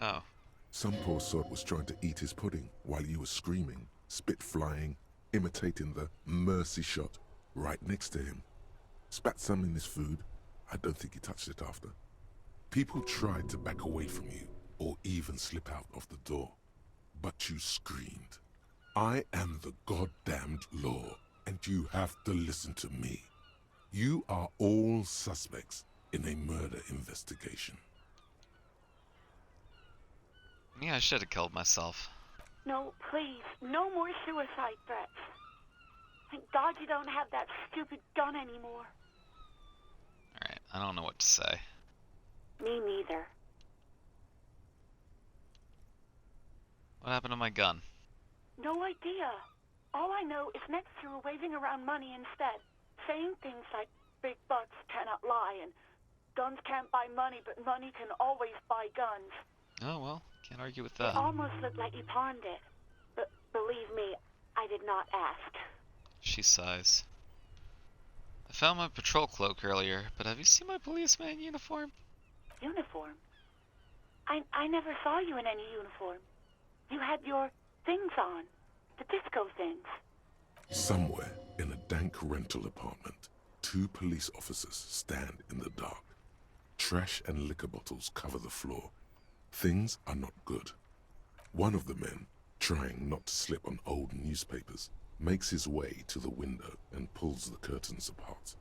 Oh. Some poor sod was trying to eat his pudding while you were screaming, spit flying, imitating the mercy shot right next to him. Spat some in his food. I don't think he touched it after. People tried to back away from you, or even slip out of the door. But you screamed, "I am the goddamned law, and you have to listen to me. You are all suspects in a murder investigation." Yeah, I should have killed myself. No, please, no more suicide threats. Thank God you don't have that stupid gun anymore. Alright, I don't know what to say. Me neither. What happened to my gun? No idea. All I know is next you were waving around money instead, saying things like big bucks cannot lie and guns can't buy money, but money can always buy guns. Oh, well, can't argue with It that. almost looked like you pawned it. But believe me, I did not ask. She sighs. I found my patrol cloak earlier, but have you seen my policeman uniform? Uniform? I never saw you in any uniform. You had your things on. The disco things. Somewhere in a dank rental apartment, 2 police officers stand in the dark. Trash and liquor bottles cover the floor. Things are not good. One of the men, trying not to slip on old newspapers, makes his way to the window and pulls the curtains apart.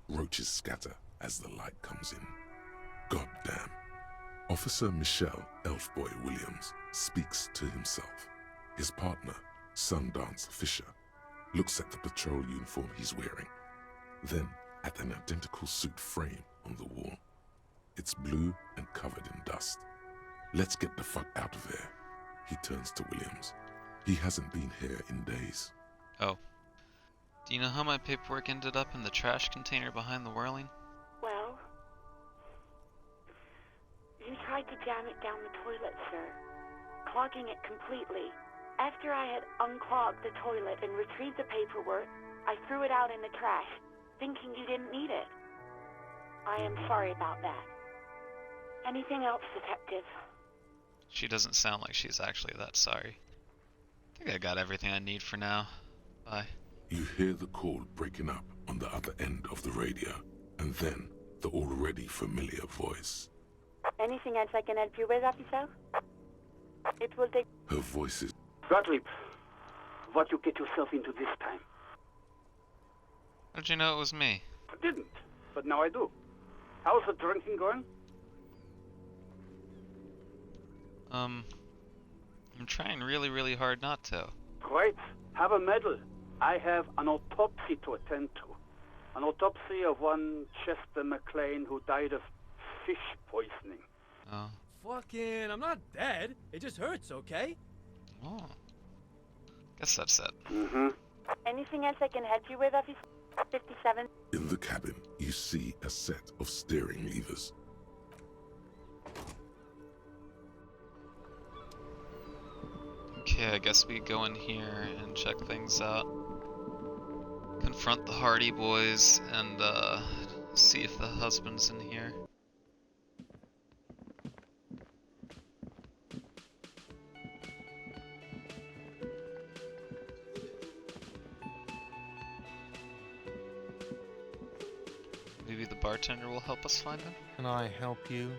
Roaches scatter as the light comes in. Goddamn. Officer Michelle Elfboy Williams speaks to himself. His partner, Sundance Fisher, looks at the patrol uniform he's wearing, then at an identical suit frame on the wall. It's blue and covered in dust. "Let's get the fuck out of there," he turns to Williams. He hasn't been here in days. Oh. Do you know how my paperwork ended up in the trash container behind the whirling? Well, you tried to jam it down the toilet, sir, clogging it completely. After I had unclogged the toilet and retrieved the paperwork, I threw it out in the trash, thinking you didn't need it. I am sorry about that. Anything else, detective? She doesn't sound like she's actually that sorry. I think I got everything I need for now. Bye. You hear the call breaking up on the other end of the radio, and then the already familiar voice. Anything else I can help you with, officer? It will take... Her voice is... Gottlieb, what you get yourself into this time? How did you know it was me? I didn't, but now I do. How's the drinking going? I'm trying really, really hard not to. Great. Have a medal. I have an autopsy to attend to. An autopsy of one Chester McLean who died of fish poisoning. Oh. Fucking, I'm not dead. It just hurts, okay? Oh. Guess that's it. Mm-hmm. Anything else I can help you with, officer? 57. In the cabin, you you see a set of steering levers. Okay, I guess we go in here and check things out. Confront the Hardy Boys and see if the husband's in here. Maybe the bartender will help us find him? Can I help you?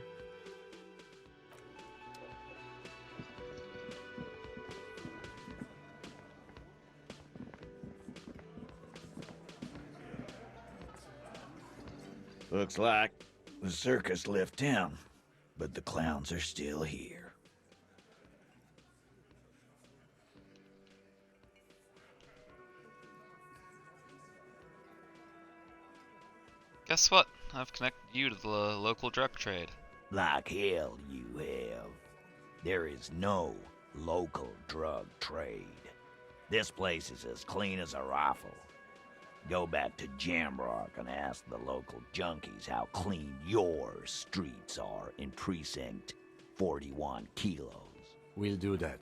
Looks like the circus left town, but the clowns are still here. Guess what? I've connected you to the local drug trade. Like hell you have. There is no local drug trade. This place is as clean as a rifle. Go back to Jamrock and ask the local junkies how clean your streets are in Precinct 41 Kilos. We'll do that.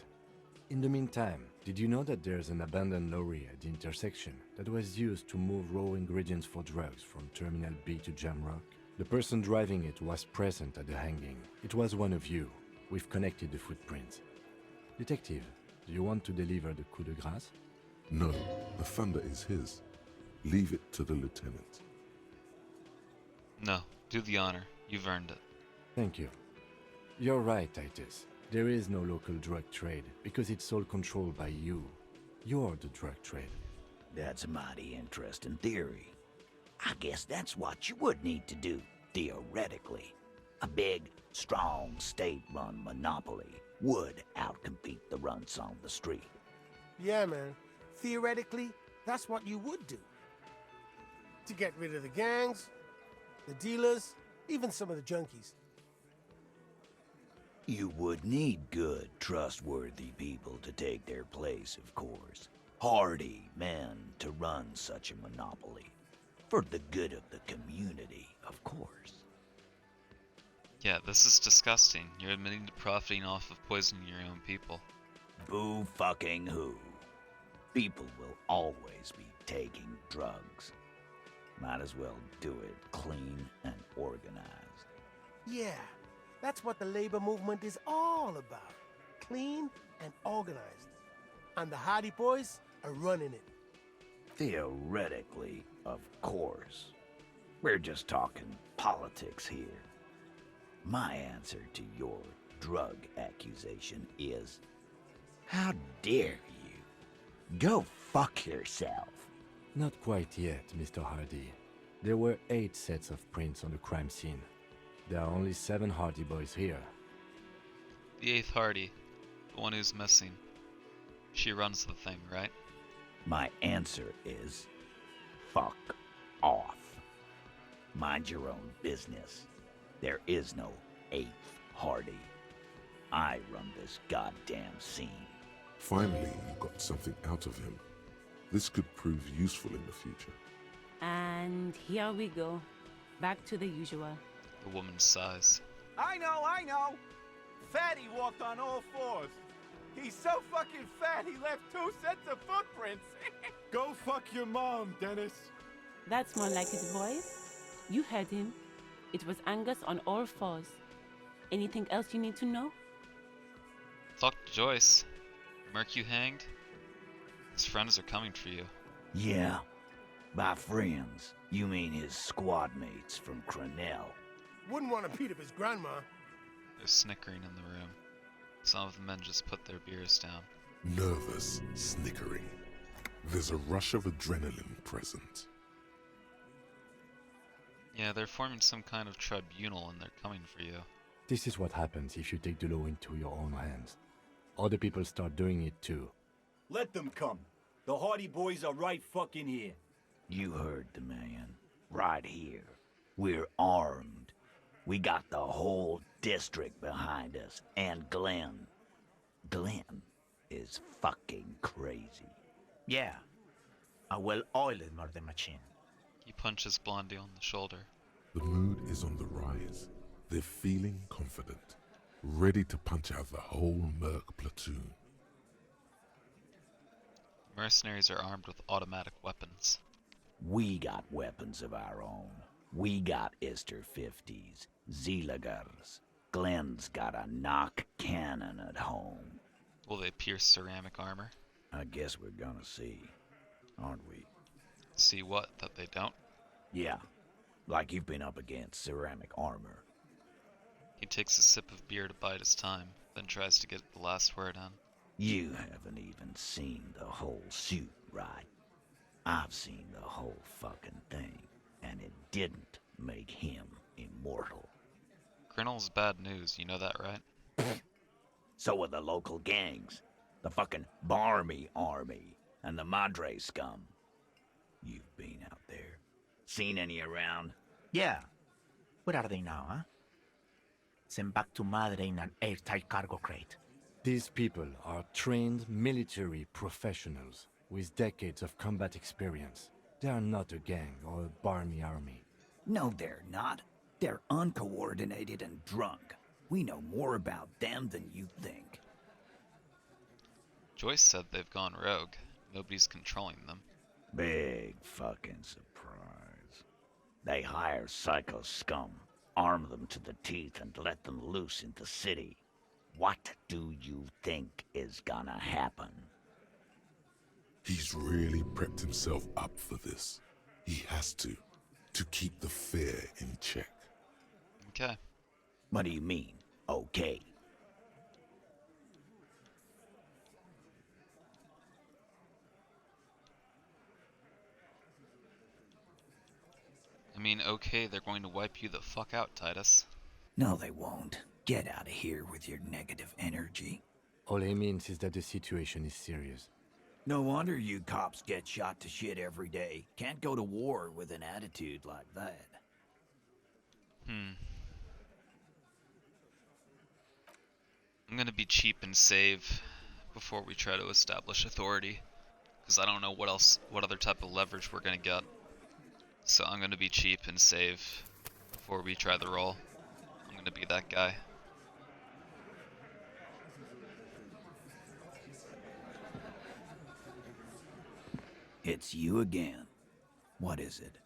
In the meantime, did you know that there's an abandoned lorry at the intersection that was used to move raw ingredients for drugs from Terminal B to Jamrock? The person driving it was present at the hanging. It was one of you. We've connected the footprints. Detective, do you want to deliver the coup de grâce? No, the thunder is his. Leave it to the lieutenant. No, do the honor. You've earned it. Thank you. You're right, Titus. There is no local drug trade because it's all controlled by you. You're the drug trade. That's a mighty interesting theory. I guess that's what you would need to do, theoretically. A big, strong, state-run monopoly would outcompete the runts on the street. Yeah, man. Theoretically, that's what you would do. To get rid of the gangs, the dealers, even some of the junkies. You would need good, trustworthy people to take their place, of course. Hardy men to run such a monopoly. For the good of the community, of course. Yeah, this is disgusting. You're admitting to profiting off of poisoning your own people. Boo fucking who. People will always be taking drugs. Might as well do it clean and organized. Yeah, that's what the labor movement is all about. Clean and organized. And the Hardy Boys are running it. Theoretically, of course. We're just talking politics here. My answer to your drug accusation is, how dare you? Go fuck yourself. Not quite yet, Mr. Hardy. There were 8 sets of prints on the crime scene. There are only 7 Hardy Boys here. The 8th Hardy, the one who's missing. She runs the thing, right? My answer is, fuck off. Mind your own business. There is no 8th Hardy. I run this goddamn scene. Finally, you got something out of him. This could prove useful in the future. And here we go. Back to the usual. The woman's size. I know! Fatty walked on all 4s. He's so fucking fat he left 2 sets of footprints. Go fuck your mom, Dennis. That's more like his voice. You heard him. It was Angus on all 4s. Anything else you need to know? Talk to Joyce. Merc you hanged? His friends are coming for you. Yeah. By friends, you mean his squad mates from Cronell. Wouldn't want to beat up his grandma. There's snickering in the room. Some of the men just put their beers down. Nervous, snickering. There's a rush of adrenaline present. Yeah, they're forming some kind of tribunal and they're coming for you. This is what happens if you take the law into your own hands. Other people start doing it too. Let them come. The Hardy Boys are right fucking here. You heard the man. Right here. We're armed. We got the whole district behind us. And Glenn. Glenn is fucking crazy. Yeah. A well-oiled murder machine. He punches Blondie on the shoulder. The mood is on the rise. They're feeling confident, ready to punch out the whole Merc platoon. Mercenaries are armed with automatic weapons. We got weapons of our own. We got Ister 50s, Zeelagers. Glenn's got a knock cannon at home. Will they pierce ceramic armor? I guess we're gonna see, aren't we? See what? That they don't? Yeah, like you've been up against ceramic armor. He takes a sip of beer to bide his time, then tries to get the last word in. You haven't even seen the whole suit, right? I've seen the whole fucking thing, and it didn't make him immortal. Grinnell's bad news, you know that, right? So are the local gangs. The fucking Barmy Army and the Madre scum. You've been out there. Seen any around? Yeah. Where are they now, huh? Sent back to Madre in an airtight cargo crate. These people are trained military professionals with decades of combat experience. They are not a gang or a barmy army. No, they're not. They're uncoordinated and drunk. We know more about them than you think. Joyce said they've gone rogue. Nobody's controlling them. Big fucking surprise. They hire psycho scum, arm them to the teeth, and let them loose in the city. What do you think is gonna happen? He's really prepped himself up for this. He has to keep the fear in check. Okay. What do you mean, okay? I mean, okay, they're going to wipe you the fuck out, Titus. No, they won't. Get out of here with your negative energy. All he means is that the situation is serious. No wonder you cops get shot to shit every day. Can't go to war with an attitude like that. I'm gonna be cheap and save before we try to establish authority, because I don't know what other type of leverage we're gonna get. So I'm gonna be cheap and save before we try the roll. I'm gonna be that guy. It's you again. What is it?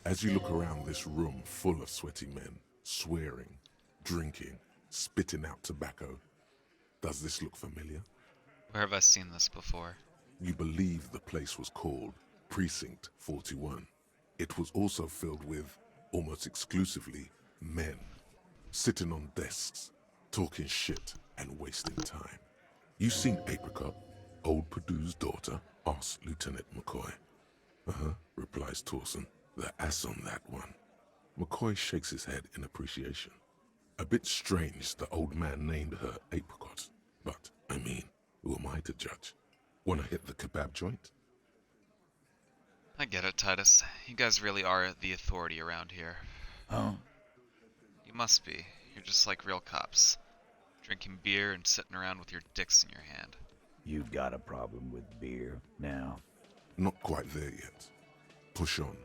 As you look around this room full of sweaty men, swearing, drinking, spitting out tobacco, does this look familiar? Where have I seen this before? You believe the place was called Precinct 41. It was also filled with, almost exclusively, men, sitting on desks, talking shit and wasting time. You seen Apricot, old Purdue's daughter? Asks Lieutenant McCoy. Replies Torson. The ass on that one. McCoy shakes his head in appreciation. A bit strange the old man named her Apricot, but, I mean, who am I to judge? Wanna hit the kebab joint? I get it, Titus. You guys really are the authority around here. Oh? You must be. You're just like real cops. Drinking beer and sitting around with your dicks in your hand. You've got a problem with beer now? Not quite there yet. Push on.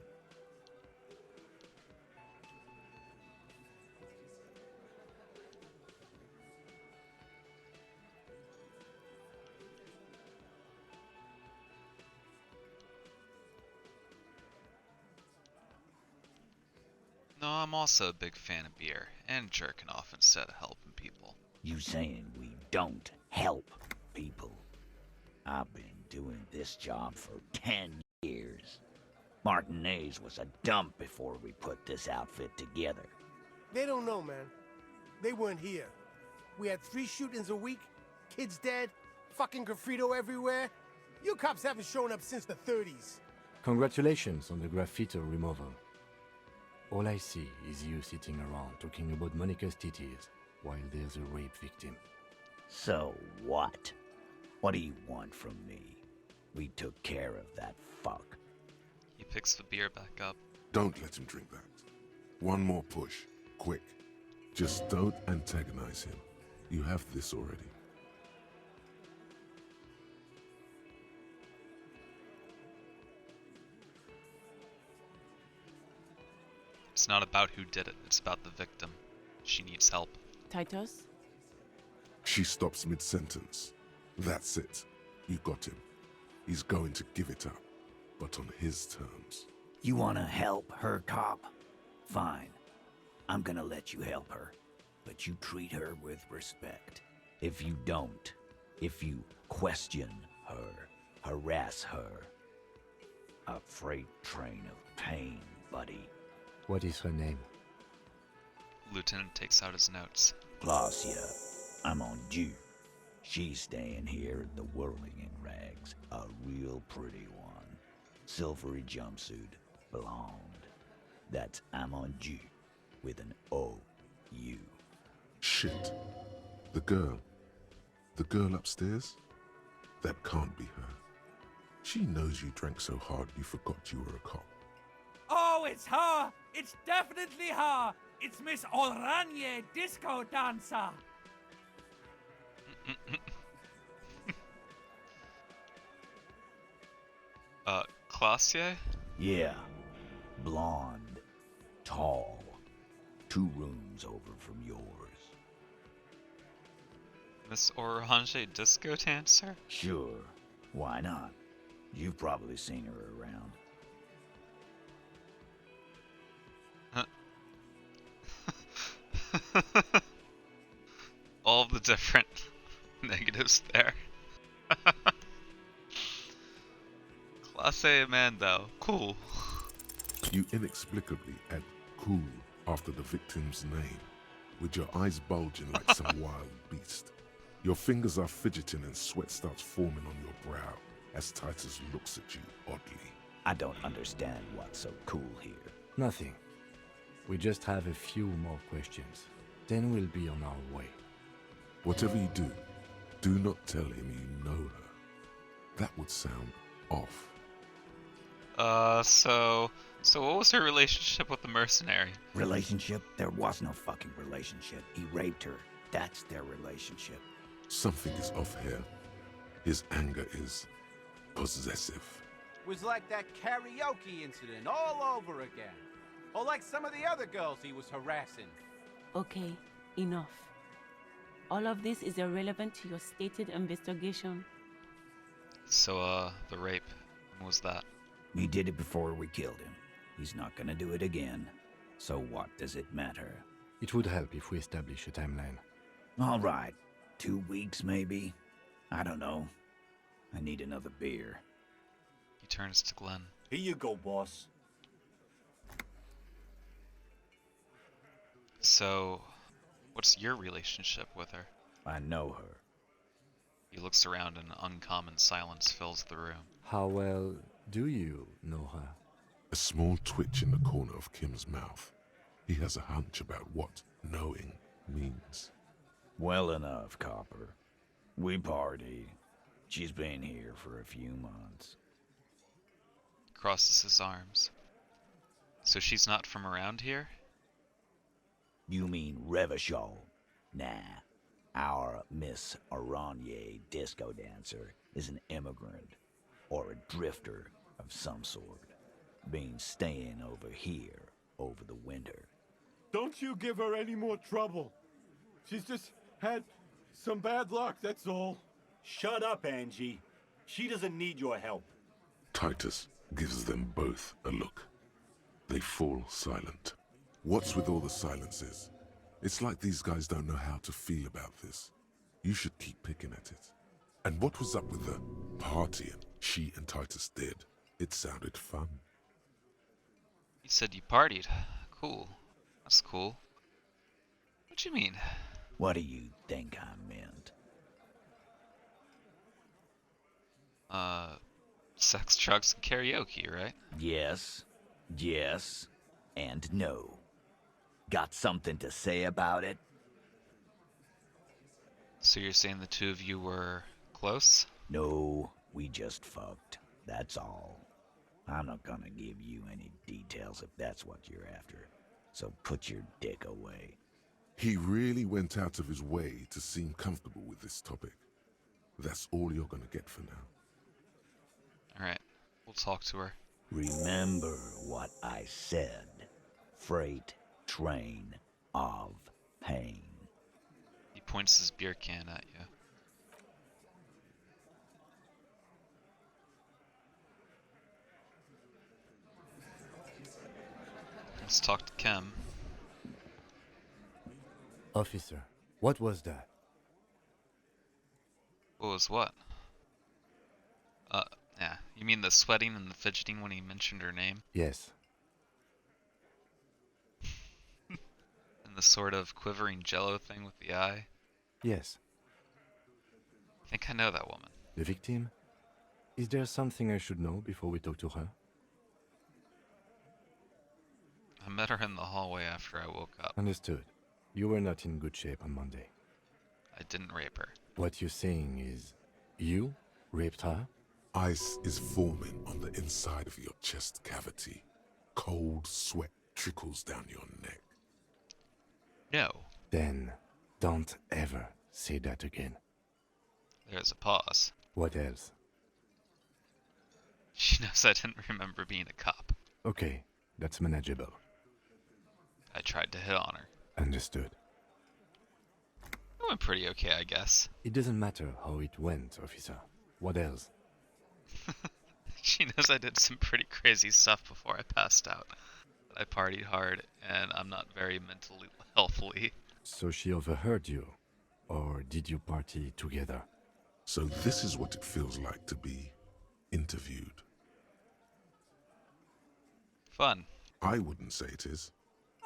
No, I'm also a big fan of beer, and jerking off instead of helping people. You saying we don't help people? I've been doing this job for 10 years. Martinez was a dump before we put this outfit together. They don't know, man. They weren't here. We had 3 shootings a week, kids dead, fucking graffito everywhere. You cops haven't shown up since the 30s. Congratulations on the graffiti removal. All I see is you sitting around talking about Monica's titties while there's a rape victim. So what? What do you want from me? We took care of that fuck. He picks the beer back up. Don't let him drink that. One more push. Quick. Just don't antagonize him. You have this already. It's not about who did it, it's about the victim. She needs help. Titus? She stops mid-sentence. That's it. You got him. He's going to give it up, but on his terms. You wanna help her, cop? Fine. I'm gonna let you help her. But you treat her with respect. If you don't, if you question her, harass her, a freight train of pain, buddy. What is her name? Lieutenant takes out his notes. Glacia, I'm on due. She's staying here at the Whirling in Rags, a real pretty one. Silvery jumpsuit, blonde. That's I'm on due, with an O-U. Shit. The girl. The girl upstairs? That can't be her. She knows you drank so hard you forgot you were a cop. Oh, it's her! It's definitely her! It's Miss Oranje, disco dancer! Classier? Yeah. Blonde. Tall. 2 rooms over from yours. Miss Orange disco dancer? Sure. Why not? You've probably seen her around. All the different negatives there. Class A man though. Cool. You inexplicably add cool after the victim's name, with your eyes bulging like some wild beast. Your fingers are fidgeting and sweat starts forming on your brow as Titus looks at you oddly. I don't understand what's so cool here. Nothing. We just have a few more questions. Then we'll be on our way. Whatever you do not tell him you know her. That would sound off. So what was her relationship with the mercenary? Relationship? There was no fucking relationship. He raped her. That's their relationship. Something is off here. His anger is possessive. Was like that karaoke incident all over again. Or like some of the other girls he was harassing. Okay, enough. All of this is irrelevant to your stated investigation. So, the rape. When was that? We did it before we killed him. He's not gonna do it again. So what does it matter? It would help if we establish a timeline. All right. 2 weeks, maybe? I don't know. I need another beer. He turns to Glenn. Here you go, boss. So, what's your relationship with her? I know her. He looks around and uncommon silence fills the room. How well do you know her? A small twitch in the corner of Kim's mouth. He has a hunch about what knowing means. Well enough, Copper. We party. She's been here for a few months. Crosses his arms. So she's not from around here? You mean Revachol? Nah. Our Miss Oranje disco dancer is an immigrant, or a drifter of some sort. Been staying over here over the winter. Don't you give her any more trouble. She's just had some bad luck, that's all. Shut up, Angie. She doesn't need your help. Titus gives them both a look. They fall silent. What's with all the silences? It's like these guys don't know how to feel about this. You should keep picking at it. And what was up with the partying she and Titus did? It sounded fun. You said you partied. Cool. That's cool. What you mean? What do you think I meant? Sex, drugs, and karaoke, right? Yes, yes, and no. Got something to say about it? So you're saying the two of you were close? No, we just fucked. That's all. I'm not gonna give you any details if that's what you're after. So put your dick away. He really went out of his way to seem comfortable with this topic. That's all you're gonna get for now. Alright, we'll talk to her. Remember what I said. freight train of pain. He points his beer can at you. Let's talk to Kim. Officer, what was that? What was what? Yeah. You mean the sweating and the fidgeting when he mentioned her name? Yes. And the sort of quivering jello thing with the eye? Yes. I think I know that woman. The victim? Is there something I should know before we talk to her? I met her in the hallway after I woke up. Understood. You were not in good shape on Monday. I didn't rape her. What you're saying is, you raped her? Ice is forming on the inside of your chest cavity. Cold sweat trickles down your neck. No. Then, don't ever say that again. There's a pause. What else? She knows I didn't remember being a cop. Okay, that's manageable. I tried to hit on her. Understood. It went pretty okay, I guess. It doesn't matter how it went, officer. What else? She knows I did some pretty crazy stuff before I passed out. I partied hard, and I'm not very mentally healthily. So she overheard you? Or did you party together? So this is what it feels like to be interviewed. Fun. I wouldn't say it is.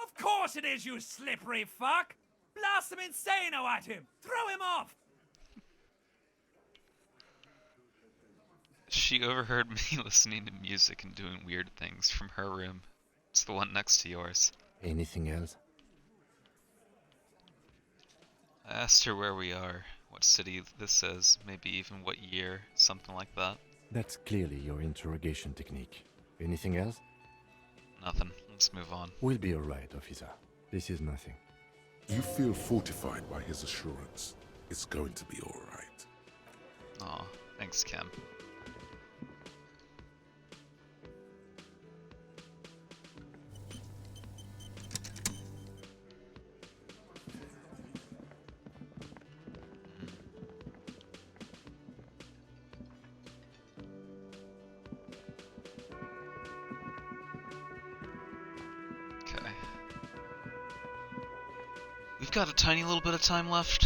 Of course it is, you slippery fuck! Blast some insano at him! Throw him off! She overheard me listening to music and doing weird things from her room. It's the one next to yours. Anything else? I asked her where we are, what city this is, maybe even what year, something like that. That's clearly your interrogation technique. Anything else? Nothing. Let's move on. We'll be alright, officer. This is nothing. You feel fortified by his assurance. It's going to be alright. Aw, thanks, Kim. We've got a tiny little bit of time left.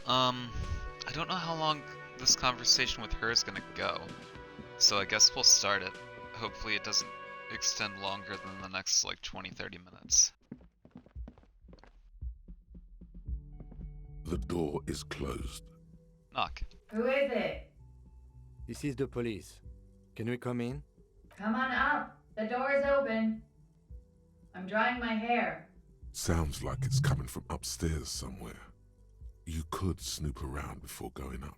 I don't know how long this conversation with her is gonna go, so I guess we'll start it. Hopefully it doesn't extend longer than the next, like, 20-30 minutes. The door is closed. Knock. Who is it? This is the police. Can we come in? Come on up. The door is open. I'm drying my hair. Sounds like it's coming from upstairs somewhere. You could snoop around before going up.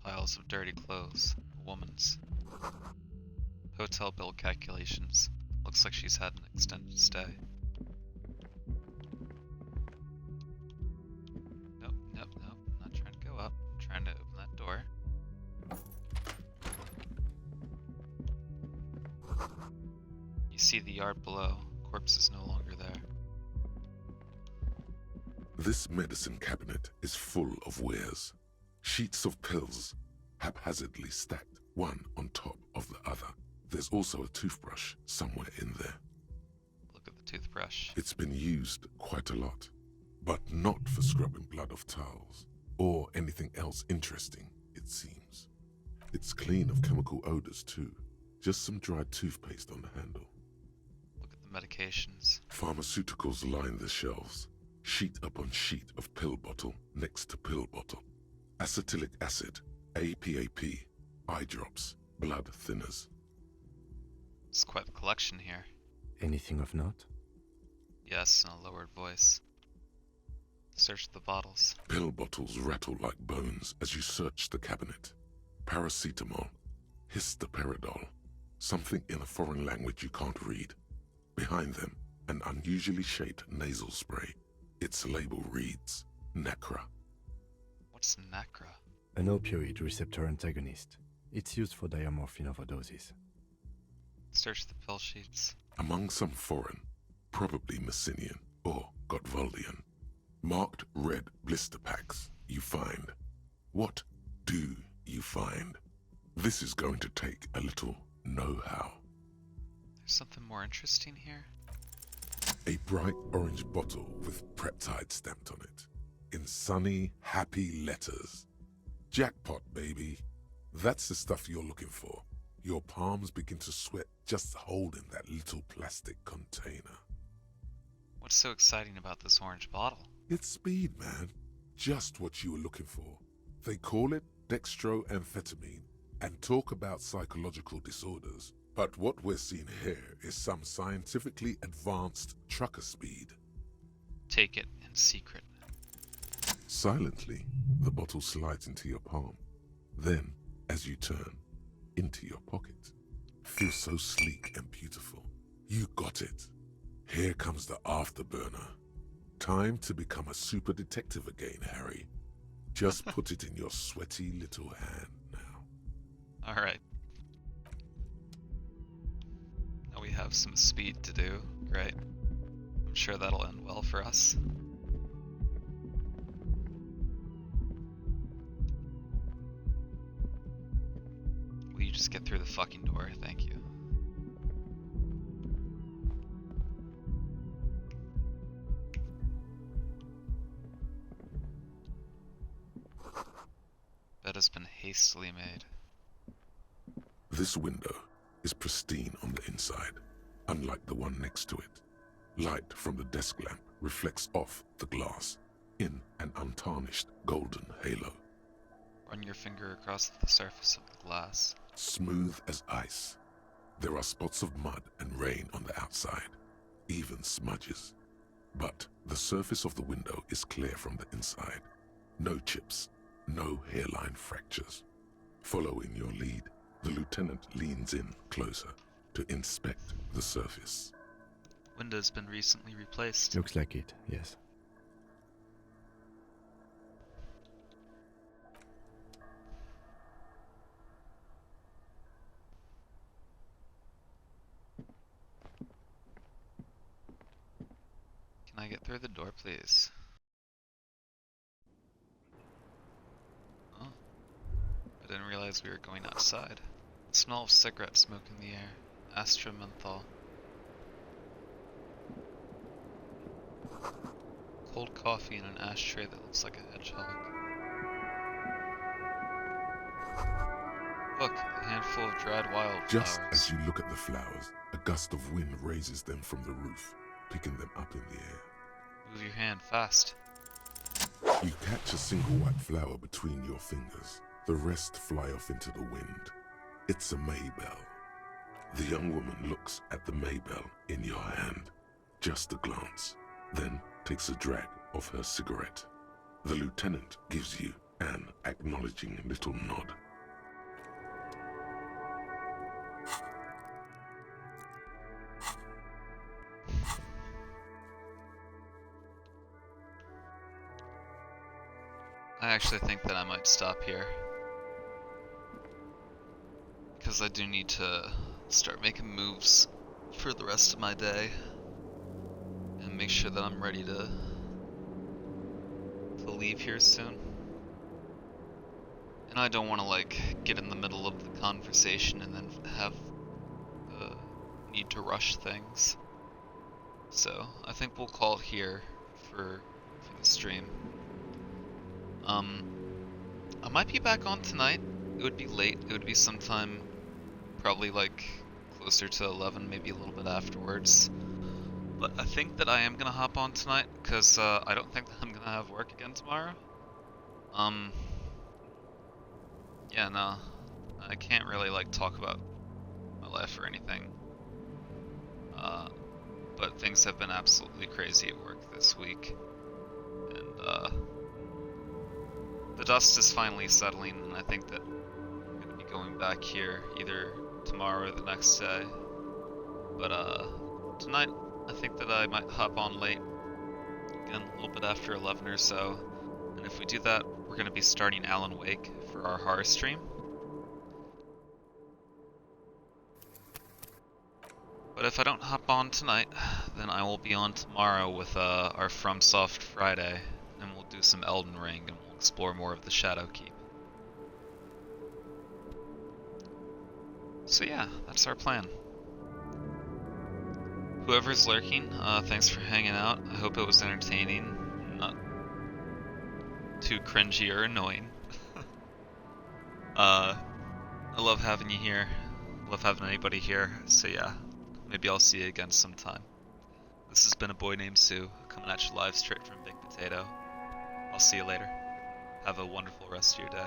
Piles of dirty clothes. A woman's. Hotel bill calculations. Looks like she's had an extended stay. Nope. Not trying to go up. I'm trying to open that door. You see the yard below. Corpse is no longer there. This medicine cabinet is full of wares. Sheets of pills, haphazardly stacked one on top of the other. There's also a toothbrush somewhere in there. Look at the toothbrush. It's been used quite a lot, but not for scrubbing blood off towels, or anything else interesting, it seems. It's clean of chemical odors too, just some dried toothpaste on the handle. Look at the medications. Pharmaceuticals line the shelves, sheet upon sheet of pill bottle next to pill bottle. Acetylic acid, APAP, eye drops, blood thinners. It's quite the collection here. Anything of note? Yes, in a lowered voice. Search the bottles. Pill bottles rattle like bones as you search the cabinet. Paracetamol, histoparidol, something in a foreign language you can't read. Behind them, an unusually shaped nasal spray. Its label reads, Nacra. What's Nacra? An opioid receptor antagonist. It's used for diamorphine overdoses. Search the pill sheets. Among some foreign, probably Messinian or Gotvaldian, marked red blister packs you find. What do you find? This is going to take a little know-how. There's something more interesting here. A bright orange bottle with Preptide stamped on it, in sunny, happy letters. Jackpot, baby. That's the stuff you're looking for. Your palms begin to sweat just holding that little plastic container. What's so exciting about this orange bottle? It's speed, man. Just what you were looking for. They call it dextroamphetamine and talk about psychological disorders. But what we're seeing here is some scientifically advanced trucker speed. Take it in secret. Silently, the bottle slides into your palm. Then, as you turn, into your pocket. Feels so sleek and beautiful. You got it. Here comes the afterburner. Time to become a super detective again, Harry. Just put it in your sweaty little hand now. Alright. Now we have some speed to do. Great. I'm sure that'll end well for us. Will you just get through the fucking door? Thank you. Bed has been hastily made. This window is pristine on the inside, unlike the one next to it. Light from the desk lamp reflects off the glass in an untarnished golden halo. Run your finger across the surface of the glass. Smooth as ice. There are spots of mud and rain on the outside, even smudges. But the surface of the window is clear from the inside. No chips, no hairline fractures. Following your lead, the lieutenant leans in closer to inspect the surface. Window's been recently replaced. Looks like it, yes. Can I get through the door, please? Oh. I didn't realize we were going outside. The smell of cigarette smoke in the air. Astra menthol. Cold coffee in an ashtray that looks like a hedgehog. Look, a handful of dried wildflowers. Just as you look at the flowers, a gust of wind raises them from the roof, picking them up in the air. Move your hand fast. You catch a single white flower between your fingers. The rest fly off into the wind. It's a Maybell. The young woman looks at the Maybell in your hand. Just a glance, then takes a drag of her cigarette. The lieutenant gives you an acknowledging little nod. I actually think that I might stop here. Because I do need to start making moves for the rest of my day. And make sure that I'm ready to leave here soon. And I don't want to like get in the middle of the conversation and then have the need to rush things. So I think we'll call it here for the stream. I might be back on tonight. It would be late. It would be sometime probably like closer to 11, maybe a little bit afterwards. But I think that I am gonna hop on tonight because I don't think that I'm gonna have work again tomorrow. Yeah, no, I can't really like talk about my life or anything. But things have been absolutely crazy at work this week, and the dust is finally settling, and I think that I'm gonna be going back here either tomorrow or the next day. But tonight, I think that I might hop on late, again a little bit after 11 or so. And if we do that, we're gonna be starting Alan Wake for our horror stream. But if I don't hop on tonight, then I will be on tomorrow with our FromSoft Friday, and we'll do some Elden Ring, and we'll explore more of the Shadow Keep. So yeah, that's our plan. Whoever's lurking, thanks for hanging out. I hope it was entertaining, not too cringy or annoying. I love having you here. Love having anybody here. So yeah, maybe I'll see you again sometime. This has been A Boy Named Sue, coming at you live straight from Big Potato. I'll see you later. Have a wonderful rest of your day.